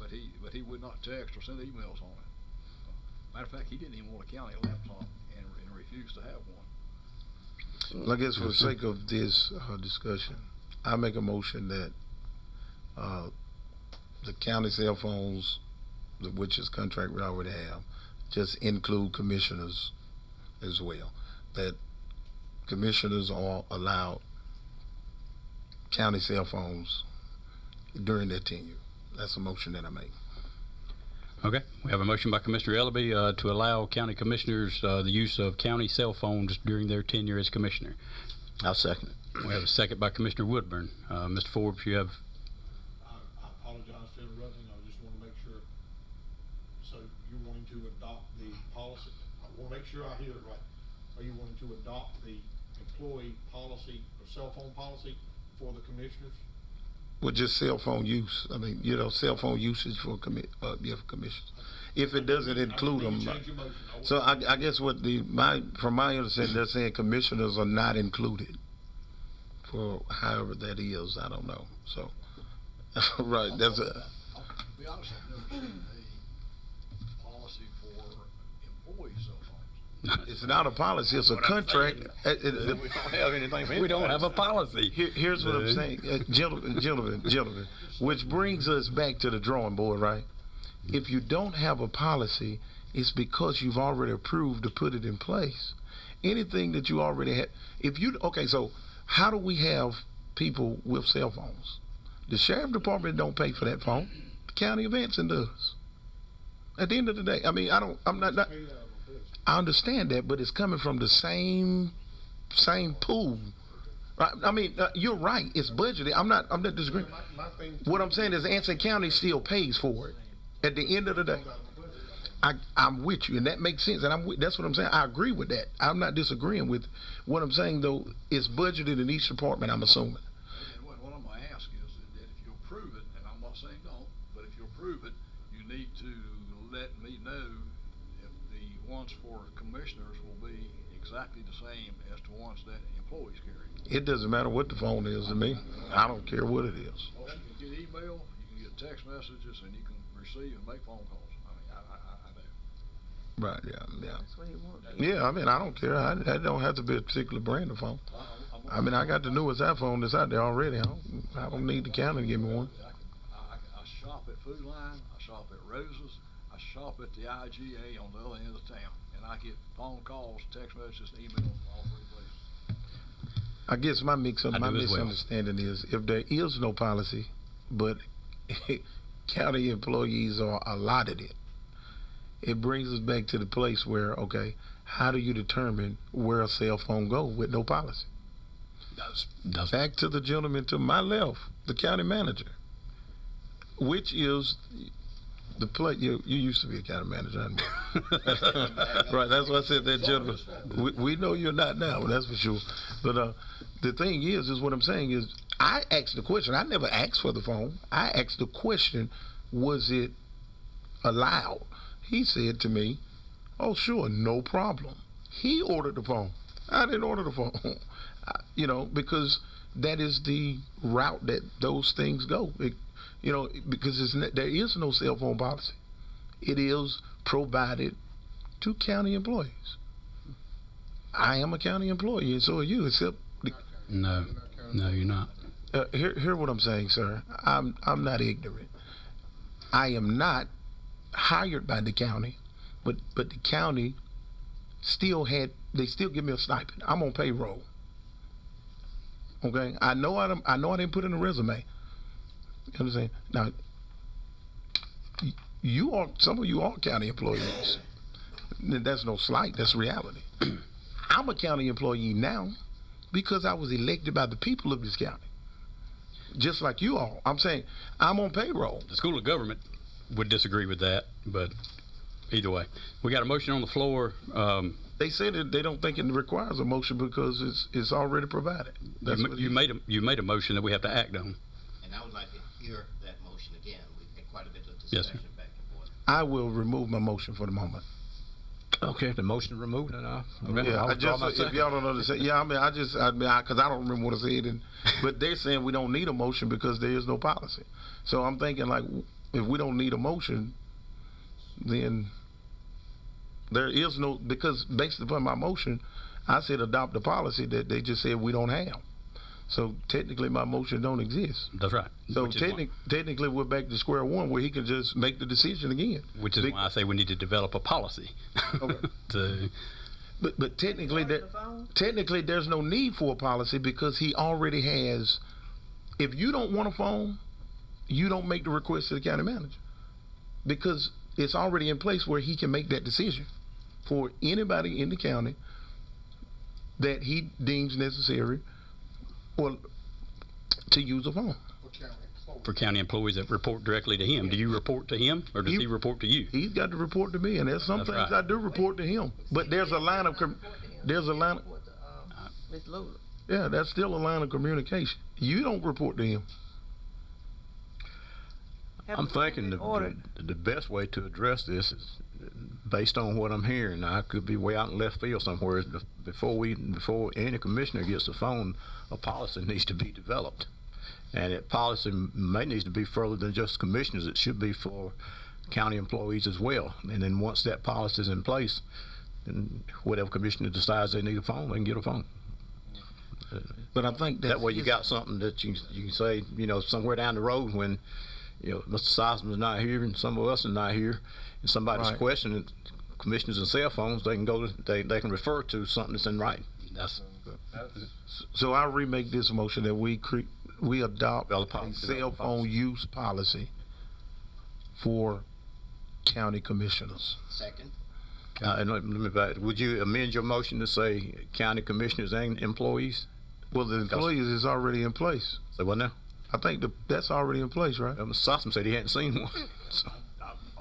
But he would not text or send emails on it. Matter of fact, he didn't even want a county laptop and refused to have one. Well, I guess for the sake of this discussion, I make a motion that the county cell phones, which is contract we already have, just include commissioners as well. That commissioners are allowed county cell phones during their tenure. That's a motion that I make. Okay, we have a motion by Commissioner Ellaby to allow county commissioners the use of county cell phones during their tenure as commissioner. I'll second it. We have a second by Commissioner Woodburn. Mr. Forbes, you have. I apologize for interrupting. I just want to make sure. So you're wanting to adopt the policy? I want to make sure I hear it right. Are you wanting to adopt the employee policy or cell phone policy for the commissioners? With just cell phone use. I mean, cell phone usage for commissioners. If it doesn't include them. Change your motion. So I guess from my understanding, they're saying commissioners are not included. For however that is, I don't know. So, right, that's a. To be honest, I've never seen a policy for employee cell phones. It's not a policy, it's a contract. We don't have anything. We don't have a policy. Here's what I'm saying, gentlemen, which brings us back to the drawing board, right? If you don't have a policy, it's because you've already approved to put it in place. Anything that you already have, so how do we have people with cell phones? The sheriff department don't pay for that phone. The county of Anson does. At the end of the day, I mean, I'm not I understand that, but it's coming from the same pool. Right? I mean, you're right. It's budgeted. I'm not disagreeing. What I'm saying is Anson County still pays for it. At the end of the day, I'm with you, and that makes sense. And that's what I'm saying. I agree with that. I'm not disagreeing with what I'm saying, though. It's budgeted in each department, I'm assuming. And what I'm going to ask is that if you approve it, and I'm not saying don't, but if you approve it, you need to let me know if the ones for commissioners will be exactly the same as the ones that employees carry. It doesn't matter what the phone is to me. I don't care what it is. Well, you can get email, you can get text messages, and you can receive and make phone calls. I mean, I know. Right, yeah. That's what he wants. Yeah, I mean, I don't care. I don't have to be a particular brand of phone. I mean, I got the newest iPhone that's out there already. I don't need the county to give me one. I shop at Food Line, I shop at Rose's, I shop at the IGA on the other end of town, and I get phone calls, text messages, and emails all three places. I guess my misunderstanding is if there is no policy, but county employees are allotted it, it brings us back to the place where, okay, how do you determine where a cell phone goes with no policy? Back to the gentleman to my left, the county manager, which is the place. You used to be a county manager, hadn't you? Right, that's why I said that, gentleman. We know you're not now, that's for sure. But the thing is what I'm saying is, I asked the question. I never asked for the phone. I asked the question, was it allowed? He said to me, oh, sure, no problem. He ordered the phone. I didn't order the phone. Because that is the route that those things go. Because there is no cell phone policy. It is provided to county employees. I am a county employee, and so are you, except... No, you're not. Hear what I'm saying, sir. I'm not ignorant. I am not hired by the county, but the county they still give me a stipend. I'm on payroll. Okay, I know I didn't put in a resume. You understand? Now, some of you are county employees. That's no slight. That's reality. I'm a county employee now because I was elected by the people of this county. Just like you all. I'm saying I'm on payroll. The School of Government would disagree with that, but either way. We got a motion on the floor. They said that they don't think it requires a motion because it's already provided. That's what You made a motion that we have to act on. And I would like to hear that motion again. We've had quite a bit of Yes, discussion back and forth. I will remove my motion for the moment. Okay, if the motion removed, then I'll Yeah, I'll withdraw my if second. y'all don't understand, yeah, because I don't remember what I said, but they're saying we don't need a motion because there is no policy. So I'm thinking like, if we don't need a motion, then there is no, because based upon my motion, I said adopt the policy that they just said we don't have. So technically my motion don't exist. That's right. So Which is technically we're back to square one where he can just make the decision again. Which is why I say we need to develop a policy. Okay. But technically there's no need for a policy because he already has. If you don't want a phone, you don't make the request to the county manager because it's already in place where he can make that decision for anybody in the county that he deems necessary or to use a phone. For county employees that report directly to him. Do you report to him or does he report to you? He's got to report to me, and there's some That's things right. I do report to him. But there's a line of Ms. Lula. yeah, that's still a line of communication. You don't report to him. I'm thinking the best way to address this is based on what I'm hearing. Now, I could be way out in left field somewhere. Is before any commissioner gets a phone, a policy needs to be developed, and that policy may need to be further than just commissioners. It should be for county employees as well. And then once that policy is in place, then whatever commissioner decides they need a phone, they can get a phone. But I think That way you got something that you can say, somewhere down the road when, Mr. Seisman's not here and some of us are not here, and somebody's Right. questioning commissioners and cell phones, they can they can refer to something that's in writing. So I'll remake this motion that we adopt Develop a cell phone use policy for county commissioners. Second. And let me back. Would you amend your motion to say county commissioners and employees? Well, the employees is already in place. Say what now? I think that's already in place, right? Mr. Seisman said he hadn't seen one. So.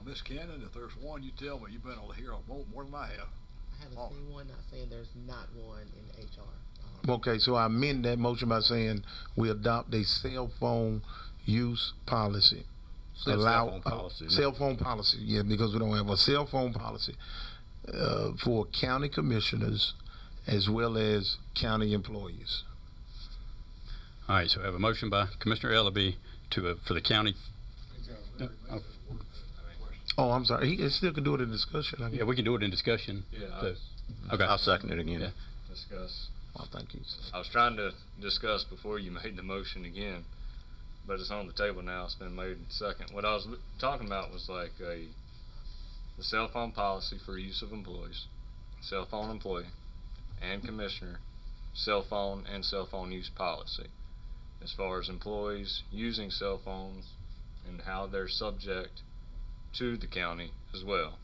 Miss Cannon, if there's one, you tell me. You've been able to hear more than I have. I haven't seen one, not saying there's not one in HR. Okay, so I amend that motion by saying we adopt a cell phone use policy. Cell phone policy. Cell phone policy, yeah, because we don't have a cell phone policy for county commissioners as well as county employees. All right, so we have a motion by Commissioner Ellaby for the county. Oh, I'm sorry. He still can do it in discussion. I guess. Yeah, we can do it in discussion. Yeah, Okay. I'll second it again. Yeah. Discuss. Well, thank you. I was trying to discuss before you made the motion again, but it's on the table now. It's been made in second. What I was talking about was like the cell phone policy for use of employees, cell phone employee, and commissioner, cell phone and cell phone use policy. As far as employees using cell phones and how they're subject to the county as well.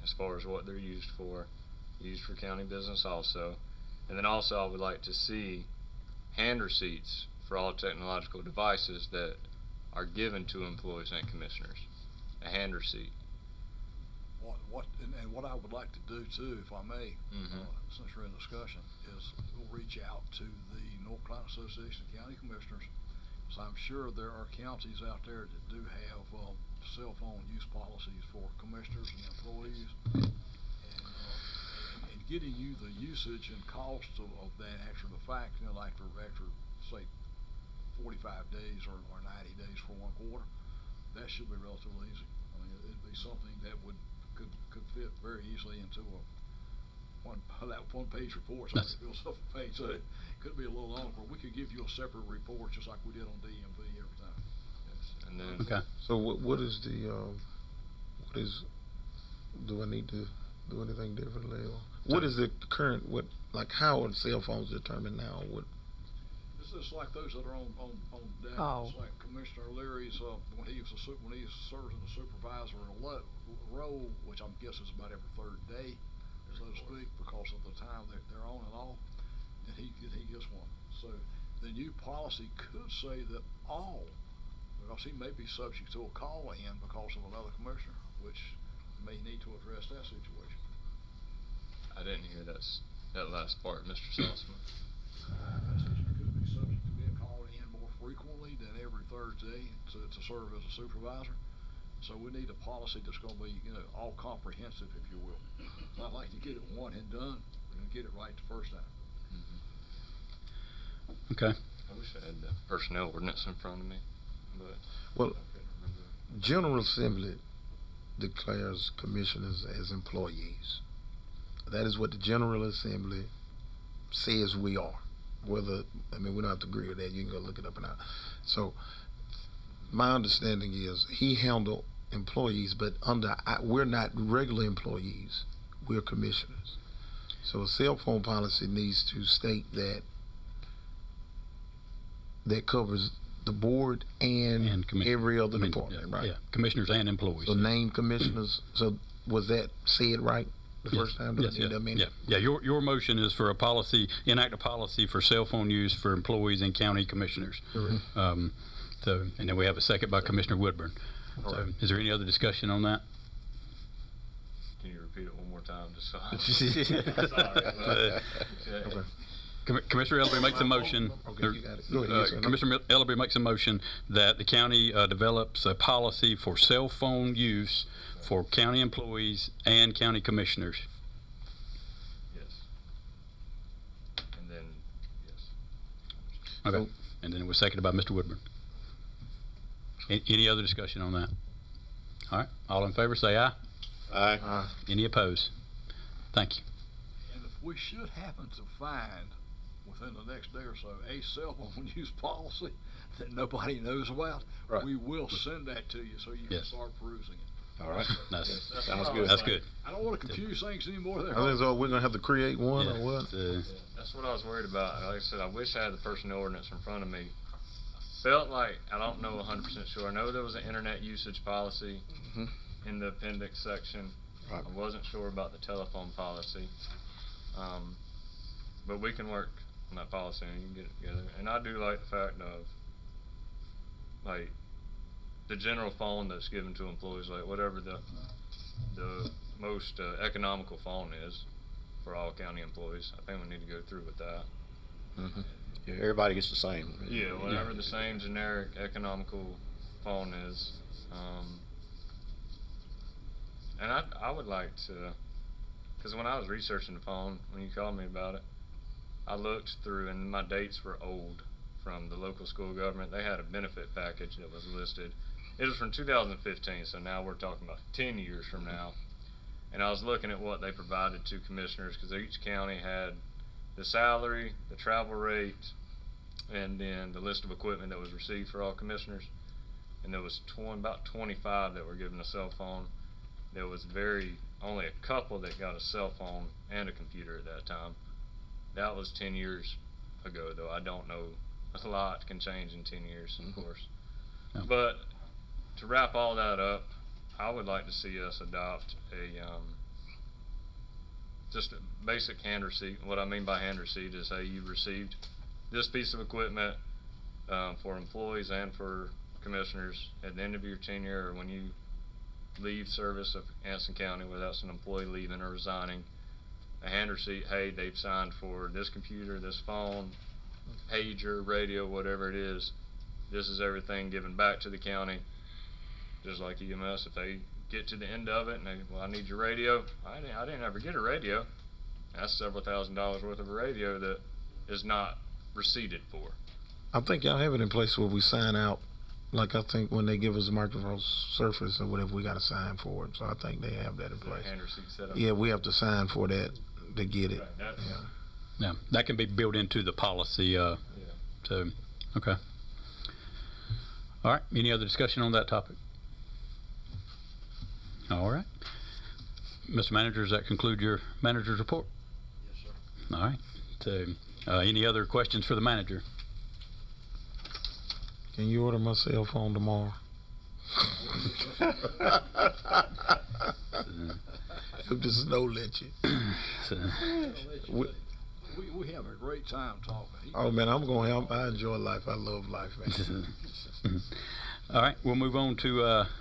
As far as what they're used for county business also. And then also I would like to see hand receipts for all technological devices that are given to employees and commissioners. A hand receipt. What I would like to do too, if I may, since we're in discussion, is we'll reach out to the North Carolina Association of County Commissioners. So I'm sure there are counties out there that do have cell phone use policies for commissioners and employees. And getting you the usage and cost of that after the fact, after say 45 days or 90 days for 1 quarter, that should be relatively easy. I mean, it'd be something that could fit very easily into one page report. So it fills up a page, so it could be a little longer. We could give you a separate report just like we did on DMV every time. And then Okay. So what is the, what is, do I need to do anything differently? Or what is the current, like how are cell phones determined now? It's just like those that are on deck. Oh. It's like Commissioner Leary's, when he serves in the supervisor role, which I guess is about every third day, so to speak, because of the time that they're on and off, and he gets one. So the new policy could say that all, because he may be subject to a call in because of another commissioner, which may need to address that situation. I didn't hear that last part, Mr. Salzman. Commissioner could be subject to being called in more frequently than every third day to serve as a supervisor. So we need a policy that's gonna be, all comprehensive, if you will. I'd like to get it one and done, and get it right the first time. Okay. I wish I had the personnel ordinance in front of me, but Well, I couldn't remember. General Assembly declares commissioners as employees. That is what the General Assembly says we are. We don't have to agree with that. You can go look it up and out. So my understanding is he handled employees, but we're not regular employees. We're commissioners. So a cell phone policy needs to state that covers the board and every other department, right? Yeah, commissioners and employees. So name commissioners. So was that said right the first time? Yes, yeah. Your motion is for enact a policy for cell phone use for employees and county commissioners. Correct. So, and then we have a second by Commissioner Woodburn. All So, right. is there any other discussion on that? Can you repeat it one more time, just so Uh, Okay. Commissioner Ellerby makes a motion. Okay, you got it. Go ahead. Yes, sir. Commissioner Ellerby makes a motion that the county develops a policy for cell phone use for county employees and county commissioners. Yes. And then, yes. Okay. And then it was seconded by Mr. Woodburn. Any other discussion on that? All right. All in favor, say aye. Aye. Any opposed? Thank you. And if we should happen to find within the next day or so a cell phone use policy that nobody knows about, Right. we will send that to you so you can Yes. start perusing it. All right. Sounds good. That's good. I don't want to confuse things anymore there. I think so. We're gonna have to create one Yeah. or what? That's what I was worried about. Like I said, I wish I had the personnel ordinance in front of me. Felt like, I don't know 100% sure. I know there was an internet usage policy in the appendix section. Right. I wasn't sure about the telephone policy. But we can work on that policy and you can get it together. And I do like the fact of, like, the general phone that's given to employees, like whatever the most economical phone is for all county employees. I think we need to go through with that. Yeah, everybody gets the same. Yeah, whatever the same generic economical phone is. And I would like to, because when I was researching the phone, when you called me about it, I looked through and my dates were old from the local school government. They had a benefit package that was listed. It was from 2015, so now we're talking about 10 years from now. And I was looking at what they provided to commissioners, because each county had the salary, the travel rate, and then the list of equipment that was received for all commissioners. And there was about 25 that were given a cell phone. There was only a couple that got a cell phone and a computer at that time. That was 10 years ago, though. I don't know. A lot can change in 10 years, of course. Yeah. But to wrap all that up, I would like to see us adopt just a basic hand receipt. What I mean by hand receipt is, hey, you received this piece of equipment for employees and for commissioners at the end of your tenure, or when you leave service of Anson County, whether that's an employee leaving or resigning, a hand receipt, hey, they've signed for this computer, this phone, pager, radio, whatever it is. This is everything given back to the county. Just like EMS, if they get to the end of it and they, well, I need your radio. I didn't ever get a radio. That's several $1,000s worth of a radio that is not receipted for. I think y'all have it in place where we sign out. Like I think when they give us a microphone Surface or whatever, we got to sign for it. So I think they have that in The place. hand receipt set up. Yeah, we have to sign for that to get it. Right, that's- Yeah. Yeah, that can be built into the policy. Yeah. So, okay. All right, any other discussion on that topic? All right. Mr. Manager, does that conclude your manager's report? Yes, sir. All right. So, any other questions for the manager? Can you order my cell phone tomorrow? If the snow let you. So, We have a great time talking. Oh man, I enjoy life. I love life, man. all right, we'll move on to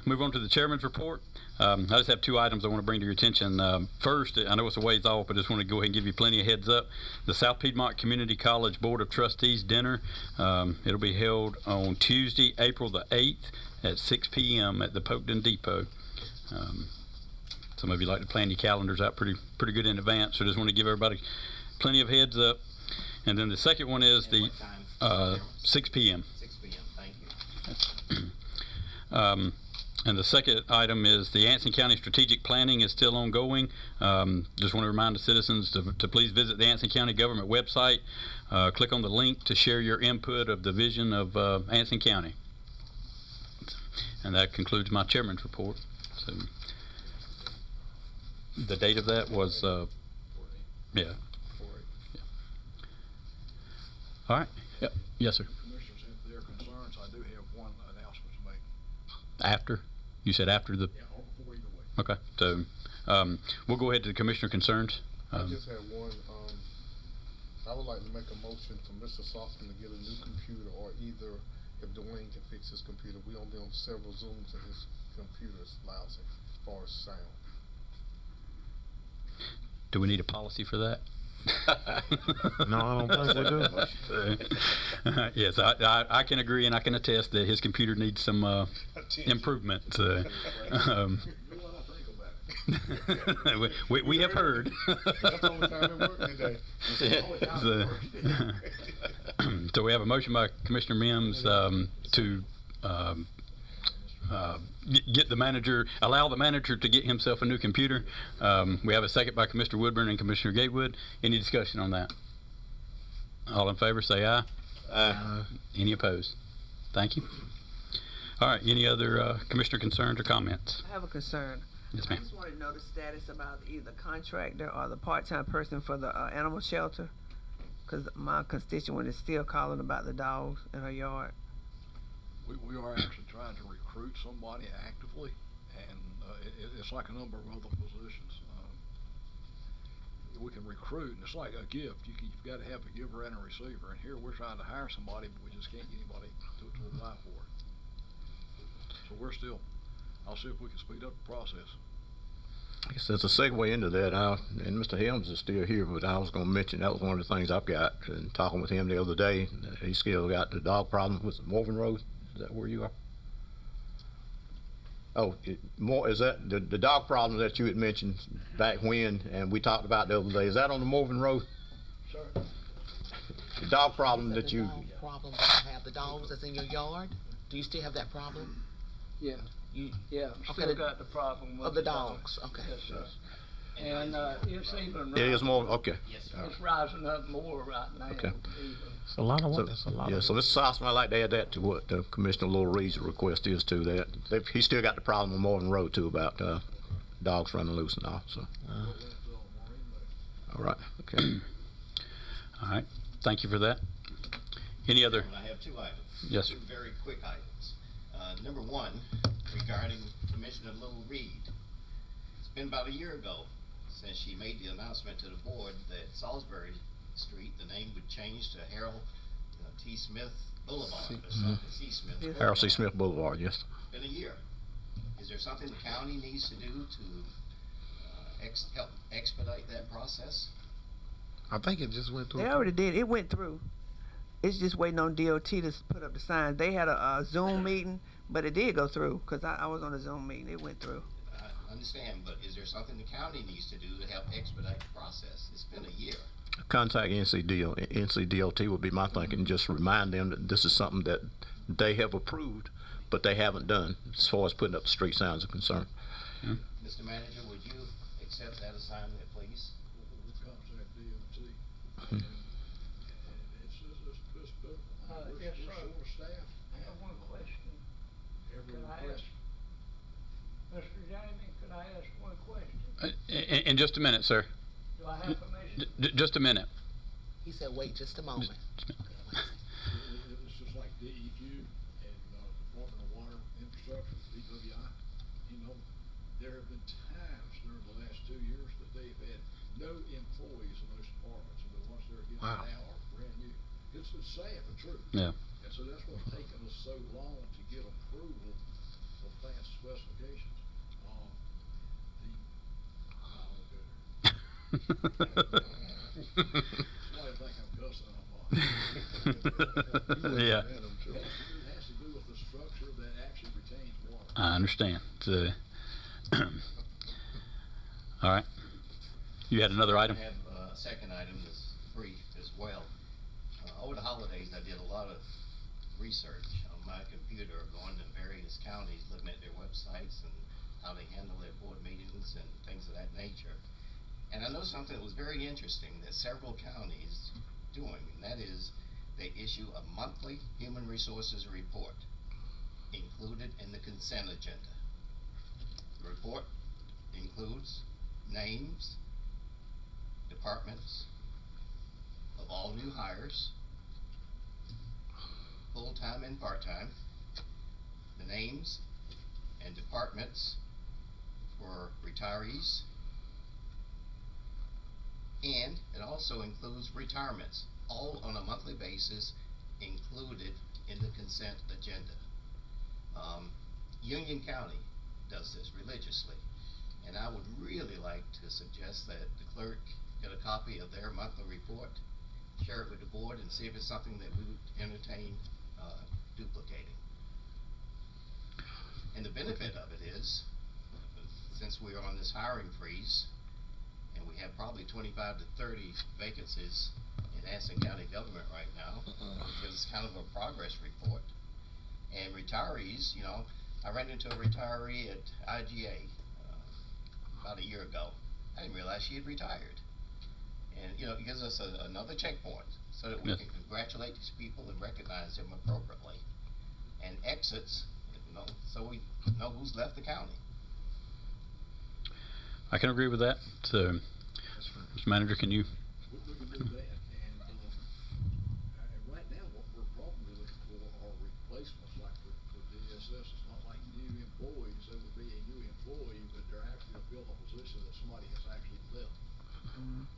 the chairman's report. I just have two items I want to bring to your attention. First, I know it's a ways off, but I just want to go ahead and give you plenty of heads up. The South Piedmont Community College Board of Trustees dinner, it'll be held on Tuesday, April the 8th at 6 p.m. at the Polkton Depot. Some of you like to plan your calendars out pretty good in advance, so just want to give everybody plenty of heads up. And then the second one is the 6 p.m. 6 p.m. Thank you. And the second item is the Anson County strategic planning is still ongoing. Just want to remind the citizens to please visit the Anson County government website. Click on the link to share your input of the vision of Anson County. And that concludes my chairman's report. So the date of that was, yeah. All right. Yep. Yes, sir. Commissioners have their concerns. I do have one announcement to make. After? You said after the... Yeah, or before either way. Okay. So we'll go ahead to the commissioner concerns. I just had one. I would like to make a motion for Mr. Softon to get a new computer, or either if Dwayne can fix his computer. We only on several Zooms and his computer is lousy as far as sound. Do we need a policy for that? No, I don't think we do. Yes, I can agree and I can attest that his computer needs some improvement. We have heard. That's the only time it worked today. So we have a motion by Commissioner Mims to get the manager, allow the manager to get himself a new computer. We have a second by Commissioner Woodburn and Commissioner Gatewood. Any discussion on that? All in favor say aye. Aye. Any opposed? Thank you. All right, any other commissioner concerns or comments? I have a concern. Yes, I ma'am. just want to know the status about either contractor or the part-time person for the animal shelter, because my constituent is still calling about the dogs in her yard. We are actually trying to recruit somebody actively, and it's like a number of other positions. We can recruit, and it's like a gift. You've got to have a giver and a receiver, and here we're trying to hire somebody, but we just can't get anybody to apply for it. So I'll see if we can speed up the process. I guess that's a segue into that. And Mr. Helms is still here, but I was going to mention that was one of the things I've got. And talking with him the other day, he still got the dog problem with Morgan Road. Is that where you are? Oh, is that the dog problem that you had mentioned back when, and we talked about the other day? Is that on the Morgan Road? Sure. The dog problem Is that you. dog problem that you have the dogs that's in your yard? Do you still have that problem? Yeah, You yeah, Okay, still got the problem with of the dogs? Okay. Yes, sir. And it's even It is rising. more okay. It's rising up more right now. Okay. even. It's a lot of So, work. That's a lot. yeah, of so Mr. Sosman, I'd like to add that to what Commissioner Little Reed's request is too. He's still got the problem with Morgan Road too about dogs running loose and all. So, all right, okay. All right, thank you for that. Any other? I have two items. Yes, sir. Two very quick items. Number one, regarding Commissioner Little Reed. It's been about a year ago since she made the announcement to the board that Salisbury Street, the name would change to Harold T. Smith Boulevard or something. C. Smith. Yes. Harold C. Smith Boulevard, yes. Been a year. Is there something the county needs to do to help expedite that process? I think it just went through. They already did. It went through. It's just waiting on DOT to put up the signs. They had a Zoom meeting, but it did go through because I was on a Zoom meeting. It went through. I understand, but is there something the county needs to do to help expedite the process? It's been a year. Contact NCDOT would be my thinking. Just remind them that this is something that they have approved, but they haven't done as far as putting up the street signs are concerned. Mr. Manager, would you accept that assignment, please? We've contacted DOT. Hmm. And it's Yes, we're sir. short of staff. I have one question. In just a minute, sir. Do I have permission? Just a minute. He said, wait just a moment. It's just like DEQ and Department of Water Infrastructure, DWI. You know, there have been times during the last 2 years that they've had no employees in those departments, and the ones they're getting Wow. now are brand new. It's sad but true. Yeah. And so that's what's taken us so long to get approval of plant specifications. Somebody think I'm cussing on Yeah. It has to do with the structure that actually retains water. I understand. All right. You had another item? I have a second item that's brief as well. Over the holidays, I did a lot of research on my computer, going to various counties, looking at their websites and how they handle their board meetings and things of that nature. And I know something that was very interesting that several counties doing, and that is they issue a monthly human resources report included in the consent agenda. The report includes names, departments of all new hires, full-time and part-time, the names and departments for retirees, and it also includes retirements, all on a monthly basis, included in the consent agenda. Union County does this religiously, and I would really like to suggest that the clerk get a copy of their monthly report, share it with the board, and see if it's something that we would entertain duplicating. And the benefit of it is, since we are on this hiring freeze, and we have probably 25 to 30 vacancies in Anson County government right now, because it's kind of a progress report. And retirees, you know, I ran into a retiree at IGA about a year ago. I didn't realize she had retired. And, you know, it gives us another checkpoint so that we Yes. can congratulate these people and recognize them appropriately. And exits, you know, so we know who's left the county. I can agree with that. So, Mr. Manager, can you? We can do that, and right now, what we're probably looking for are replacements, like for DSS. It's not like new employees. There would be a new employee, but they're actually to fill a position that somebody has actually left. And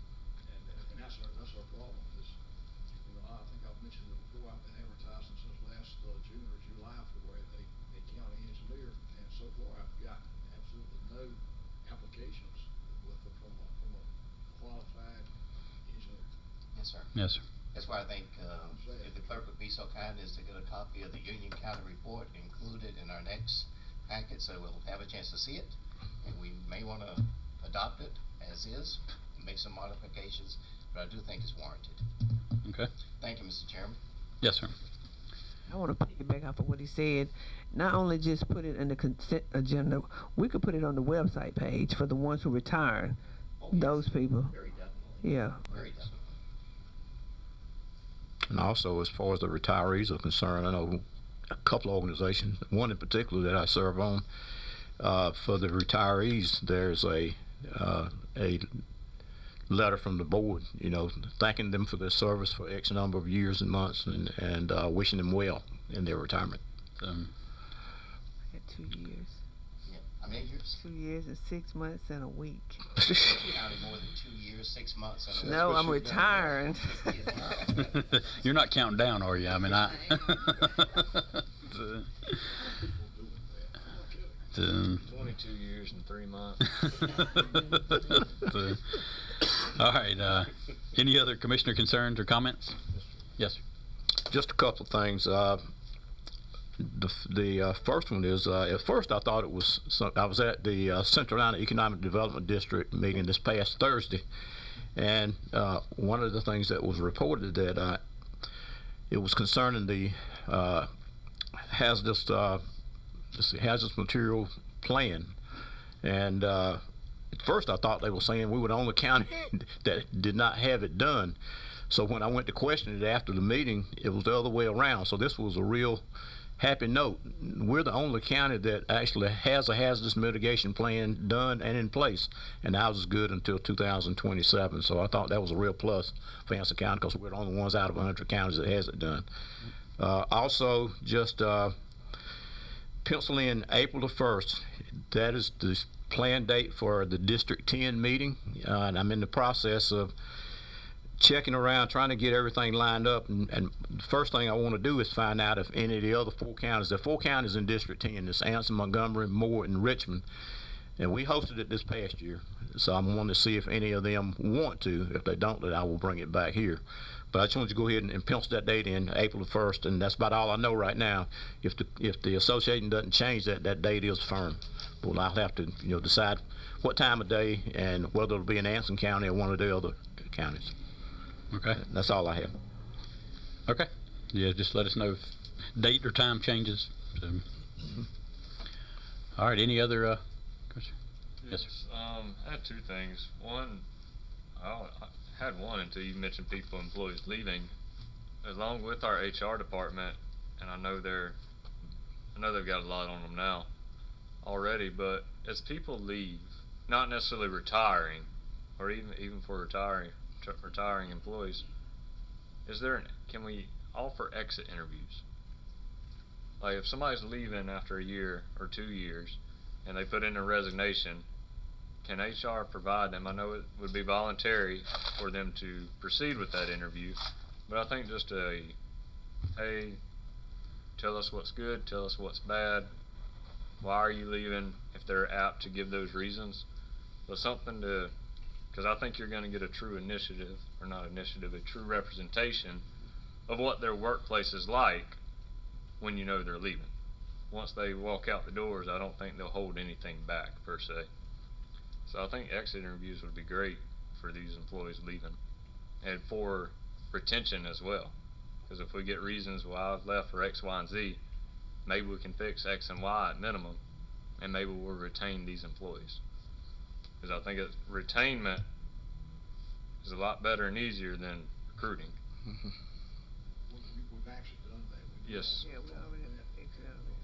that's our problem. Is, you know, I think I've mentioned it before. I've been advertising since last June or July for a county engineer, and so far I've got absolutely no applications from a qualified engineer. Yes, sir. Yes, sir. That's why I think if the clerk would be so kind as to get a copy of the Union County report included in our next packet, so we'll have a chance to see it, and we may want to adopt it as is and make some modifications, but I do think it's warranted. Okay. Thank you, Mr. Chairman. Yes, sir. I want to piggyback off of what he said. Not only just put it in the consent agenda, we could put it on the website page for the ones who retired. Oh, yes. Those people. Very definitely. Yeah. Very definitely. And also, as far as the retirees are concerned, I know a couple of organizations, one in particular that I serve on, for the retirees, there's a letter from the board, you know, thanking them for their service for X number of years and months, and wishing them well in their retirement. I had 2 years. Yeah. How many years? 2 years and 6 months and a week. Counted more than 2 years, 6 months. And No, I'm retiring. You're not counting down, are you? I mean, I. Mm. 22 years and 3 months. All right. Any other commissioner concerns or comments? Yes, sir. Just a couple of things. The first one is, at first I thought it was, I was at the Central Atlanta Economic Development District meeting this past Thursday, and one of the things that was reported that it was concerning the hazardous material plan. And at first I thought they were saying we were the only county that did not have it done. So when I went to question it after the meeting, it was the other way around. So this was a real happy note, we're the only county that actually has a hazardous mitigation plan done and in place, and ours is good until 2027. So I thought that was a real plus for Anson County because we're the only ones out of 100 counties that has it done. Also, just pencil in April the 1st. That is the planned date for the District 10 meeting, and I'm in the process of checking around, trying to get everything lined up, and the first thing I want to do is find out if any of the other 4 counties, there are 4 counties in District 10, it's Anson, Montgomery, Moore, and Richmond, and we hosted it this past year, so I'm wanting to see if any of them want to. If they don't, then I will bring it back here. But I just wanted to go ahead and pencil that date in, April the 1st, and that's about all I know right now. If the association doesn't change that date is firm. Well, I'll have to decide what time of day and whether it'll be in Anson County or one of the other counties. Okay. That's all I have. Okay. Yeah, just let us know if date or time changes. So. All right. Any other questions? Yes, sir. I had 2 things. One, I had one until you mentioned employees leaving. Along with our HR department, and I know they've got a lot on them now already, but as people leave, not necessarily retiring, or even for retiring employees, can we offer exit interviews? Like if somebody's leaving after a year or 2 years and they put in a resignation, can HR provide them? I know it would be voluntary for them to proceed with that interview, but I think just hey, tell us what's good, tell us what's bad, why are you leaving, if they're apt to give those reasons, but something to, because I think you're going to get a true a true representation of what their workplace is like when you know they're leaving. Once they walk out the doors, I don't think they'll hold anything back per se. So I think exit interviews would be great for these employees leaving, and for retention as well. Because if we get reasons why I've left for X, Y, and Z, maybe we can fix X and Y at minimum, and maybe we'll retain these employees. Because I think retainment is a lot better and easier than recruiting. We've actually done that. Yes. Yeah, we already have that exit interview.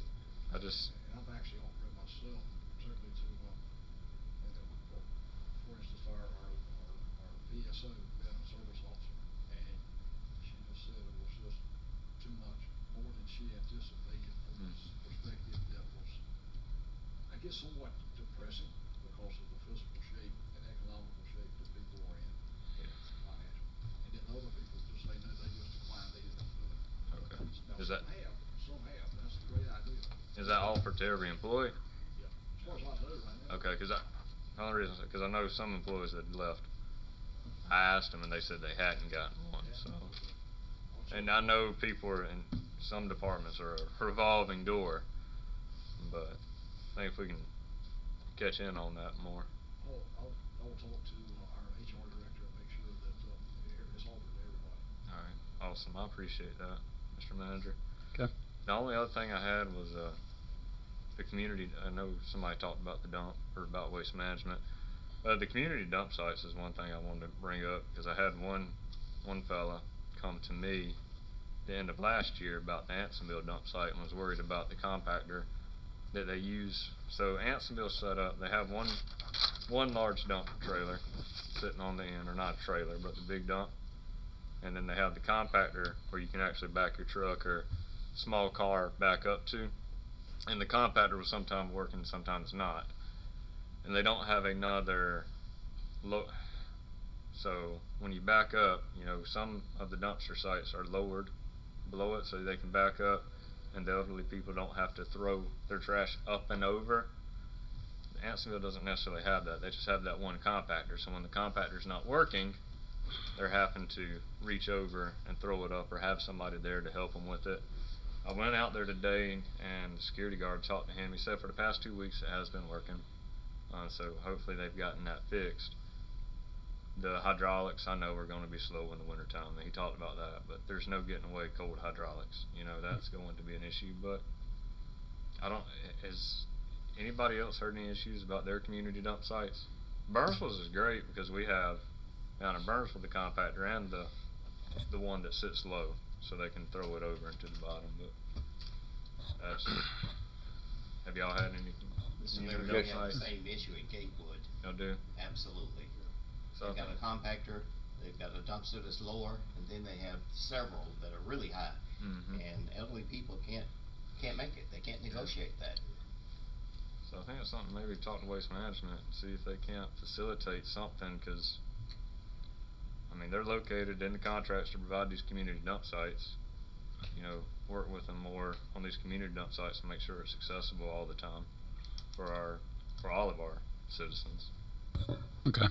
I just, And I've actually offered it myself, particularly to, for instance, our VSO, veteran service officer, and she just said it was just too much, more than she anticipated from this perspective that was, I guess, somewhat depressing because of the physical shape and economical shape that people are in, financial. And then other people just say, no, they just decline, they didn't do it. okay. Now, Is that, some have, that's a great idea. is that offered to every employee? Yeah, as far as I know right now. Okay, because the only reason, because I know some employees that left, I asked them and they said they hadn't gotten one, so. And I know people are in some departments are a revolving door, but I think if we can catch in on that more. I'll talk to our HR director and make sure that it's offered to everybody. All right, awesome. I appreciate that, Mr. Manager. Okay. The only other thing I had was the community. I know somebody talked about the dump or about waste management. The community dump sites is one thing I wanted to bring up because I had one fella come to me the end of last year about the Ansonville dump site and was worried about the compactor that they use. So Ansonville set up, they have one large dump trailer sitting on the end, or not a trailer, but the big dump. And then they have the compactor where you can actually back your truck or small car back up to. And the compactor will sometimes work and sometimes not. And they don't have another so when you back up, some of the dumpster sites are lowered below it so they can back up, and the elderly people don't have to throw their trash up and over. Ansonville doesn't necessarily have that. They just have that one compactor. So when the compactor's not working, they're having to reach over and throw it up or have somebody there to help them with it. I went out there today and the security guard talked to him. He said for the past 2 weeks it has been working. So hopefully they've gotten that fixed. The hydraulics I know are going to be slow in the wintertime. He talked about that, but there's no getting away cold hydraulics. That's going to be an issue, but has anybody else heard any issues about their community dump sites? Burnsville's is great because we have down in Burnsville the compactor and the one that sits low so they can throw it over into the bottom, but That's, have y'all had any? Mr. any Mayor, we negotiations? have the same issue at Gatewood. Y'all do? Absolutely. So They've got a compactor, they've got a dumpster that's lower, and then they have several that are really high. Mhm. And elderly people can't make it. They can't negotiate that. So I think it's something maybe talk to Waste Management and see if they can't facilitate something, cause I mean, they're located in the contracts to provide these community dump sites. You know, work with them more on these community dump sites and make sure it's accessible all the time for all of our citizens. Okay.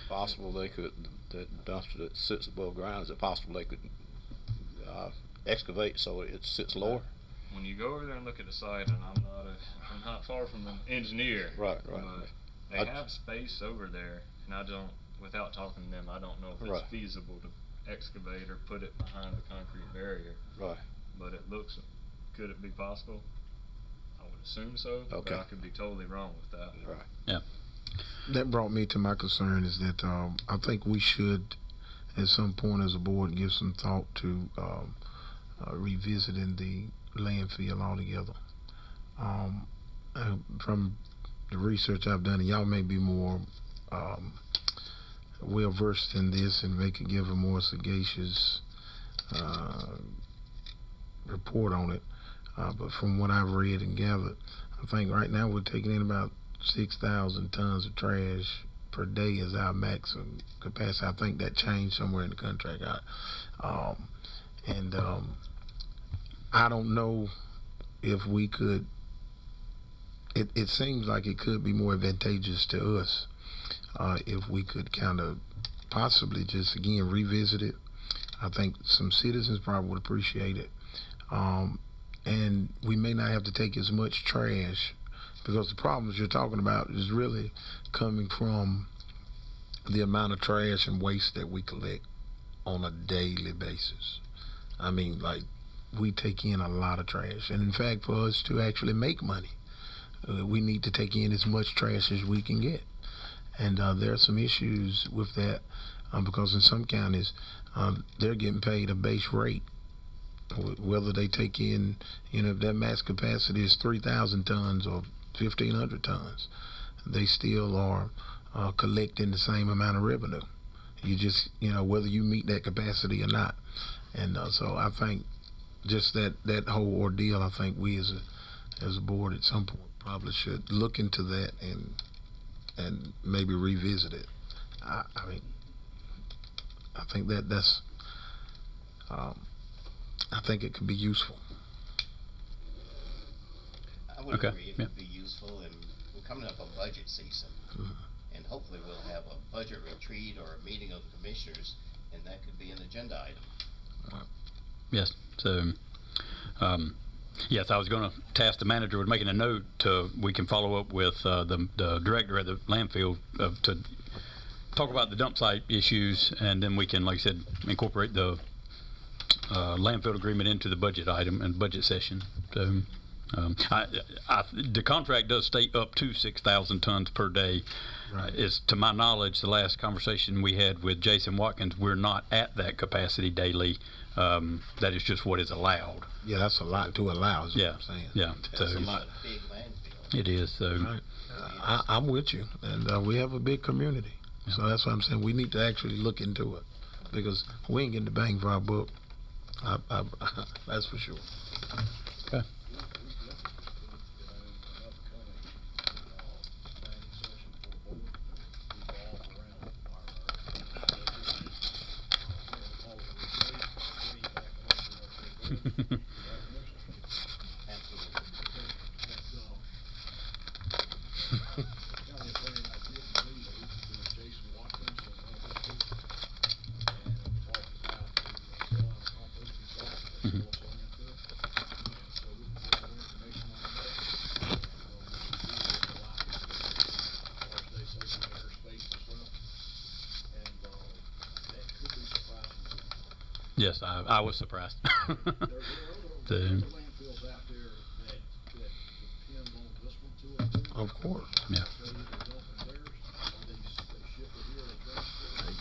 Possible they could, that dumpster that sits above ground, is it possible they could, excavate so it sits lower? When you go over there and look at the site, and I'm not far from an engineer. Right. But they have space over there, and I don't, without talking to them, I don't know if it's Right. feasible to excavate or put it behind the concrete barrier. Right. But it looks, could it be possible? I would assume so, but Okay. I could be totally wrong with that. Right. Yeah. That brought me to my concern is that I think we should, at some point as a board, give some thought to revisiting the landfill altogether. From the research I've done, and y'all may be more well versed in this and may could give a more sagacious report on it. But from what I've read and gathered, I think right now we're taking in about 6,000 tons of trash per day is our maximum capacity. I think that changed somewhere in the contract. I don't know if we could. It seems like it could be more advantageous to us if we could kind of possibly just again revisit it. I think some citizens probably would appreciate it, and we may not have to take as much trash, because the problems you're talking about is really coming from the amount of trash and waste that we collect on a daily basis. I mean, like, we take in a lot of trash, and in fact, for us to actually make money, we need to take in as much trash as we can get. And there are some issues with that because in some counties, they're getting paid a base rate. Whether they take in, if their max capacity is 3,000 tons or 1,500 tons, they still are collecting the same amount of revenue. You just, whether you meet that capacity or not. And so I think just that whole ordeal, I think we as a board at some point probably should look into that and maybe revisit it. I mean, I think that's I think it could be useful. I would Okay, agree it yeah. would be useful, and we're coming up on budget season. And hopefully we'll have a budget retreat or a meeting of the commissioners, and that could be an agenda item. Yes. So, yes, I was going to task the manager with making a note we can follow up with the director at the landfill to talk about the dump site issues, and then we can, like I said, incorporate the landfill agreement into the budget item and budget session. So, the contract does state up to 6,000 tons per day. Right. Is, to my knowledge, the last conversation we had with Jason Watkins, we're not at that capacity daily. That is just what is allowed. Yeah, that's a lot to allow, is Yeah, what I'm saying. yeah. That's So- a lot. It's a big landfill. It is. So, Right. I'm with you, and we have a big community. So that's why I'm saying we need to actually look into it, because we ain't getting the bang for our buck. That's for sure. okay. Yes, I was surprised. There are other The- landfills out there that depend on this one too, I think. Of course. Yeah. They either dump in theirs, or they ship it here, they transport it,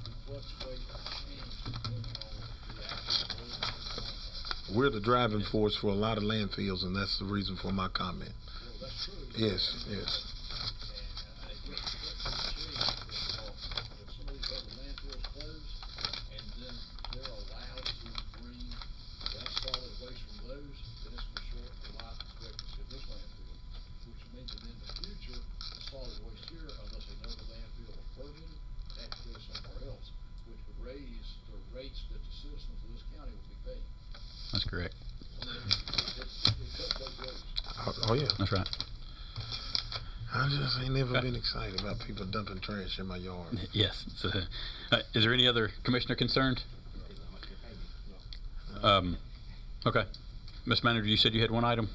and fluctuate or change depending on the actual load and we're the driving force for a lot of landfills, and that's the reason for my comment. Yes, yes. That's correct. Oh yeah. That's right. I just ain't never been excited about people dumping trash in my yard. Yes. So, is there any other commissioner concerns? Okay. Ms. Manager, you said you had one item?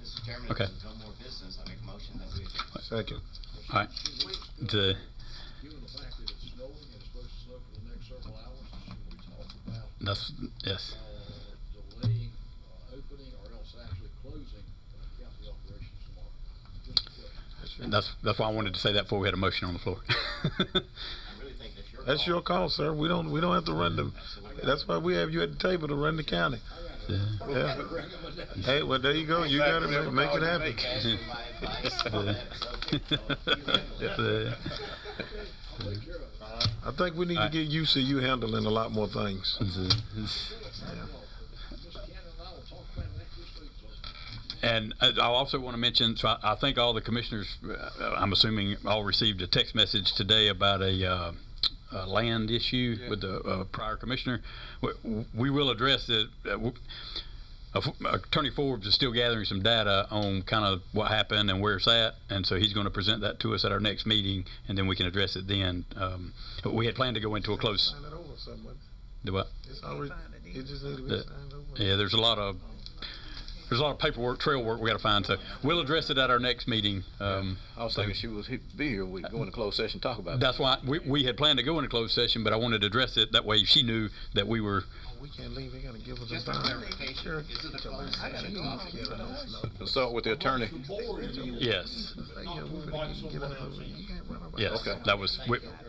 Mr. Chairman, Okay. if there's no more business, I make a motion that we adjourn. Second. All right. The, Given the fact that it's snowing and it's supposed to snow for the next several hours, should we talk about that's, yes. delaying opening or else actually closing county operations tomorrow? Just a question. That's why I wanted to say that before we had a motion on the floor. I really think that's your call. That's your call, sir. We don't have to run them. That's why we have you at the table to run the county. Yeah. Hey, well, there you go. You got to make it happen. Ask for my advice on that subject, so you're I think we need to get used to you handling a lot more things. And I also want to mention, so I think all the commissioners, I'm assuming, all received a text message today about a land issue with the prior commissioner. We will address it. Attorney Forbes is still gathering some data on kind of what happened and where it's at, and so he's going to present that to us at our next meeting, and then we can address it then. We had planned to go into a close. Sign it over somewhere. Do what? It's already. It just needs to be signed over. Yeah, there's a lot of paperwork, trail work we got to find. So we'll address it at our next meeting. I was thinking she was be here. We go into closed session, talk about it. That's why we had planned to go into closed session, but I wanted to address it that way. She knew that we were. We can't leave. They got to give us just a for time. clarification, is it a closed session? Consult with the attorney. Yes. Yes. Okay. That was.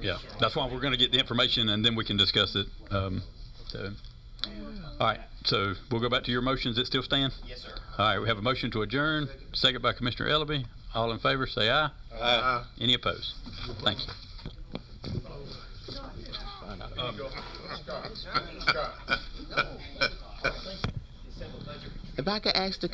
Yeah. That's why we're going to get the information and then we can discuss it. So. All right. So we'll go back to your motions that still stand. Yes, sir. All right. We have a motion to adjourn. Second by Commissioner Ellaby. All in favor, say aye. Aye. Any opposed? Thank you. If I could ask the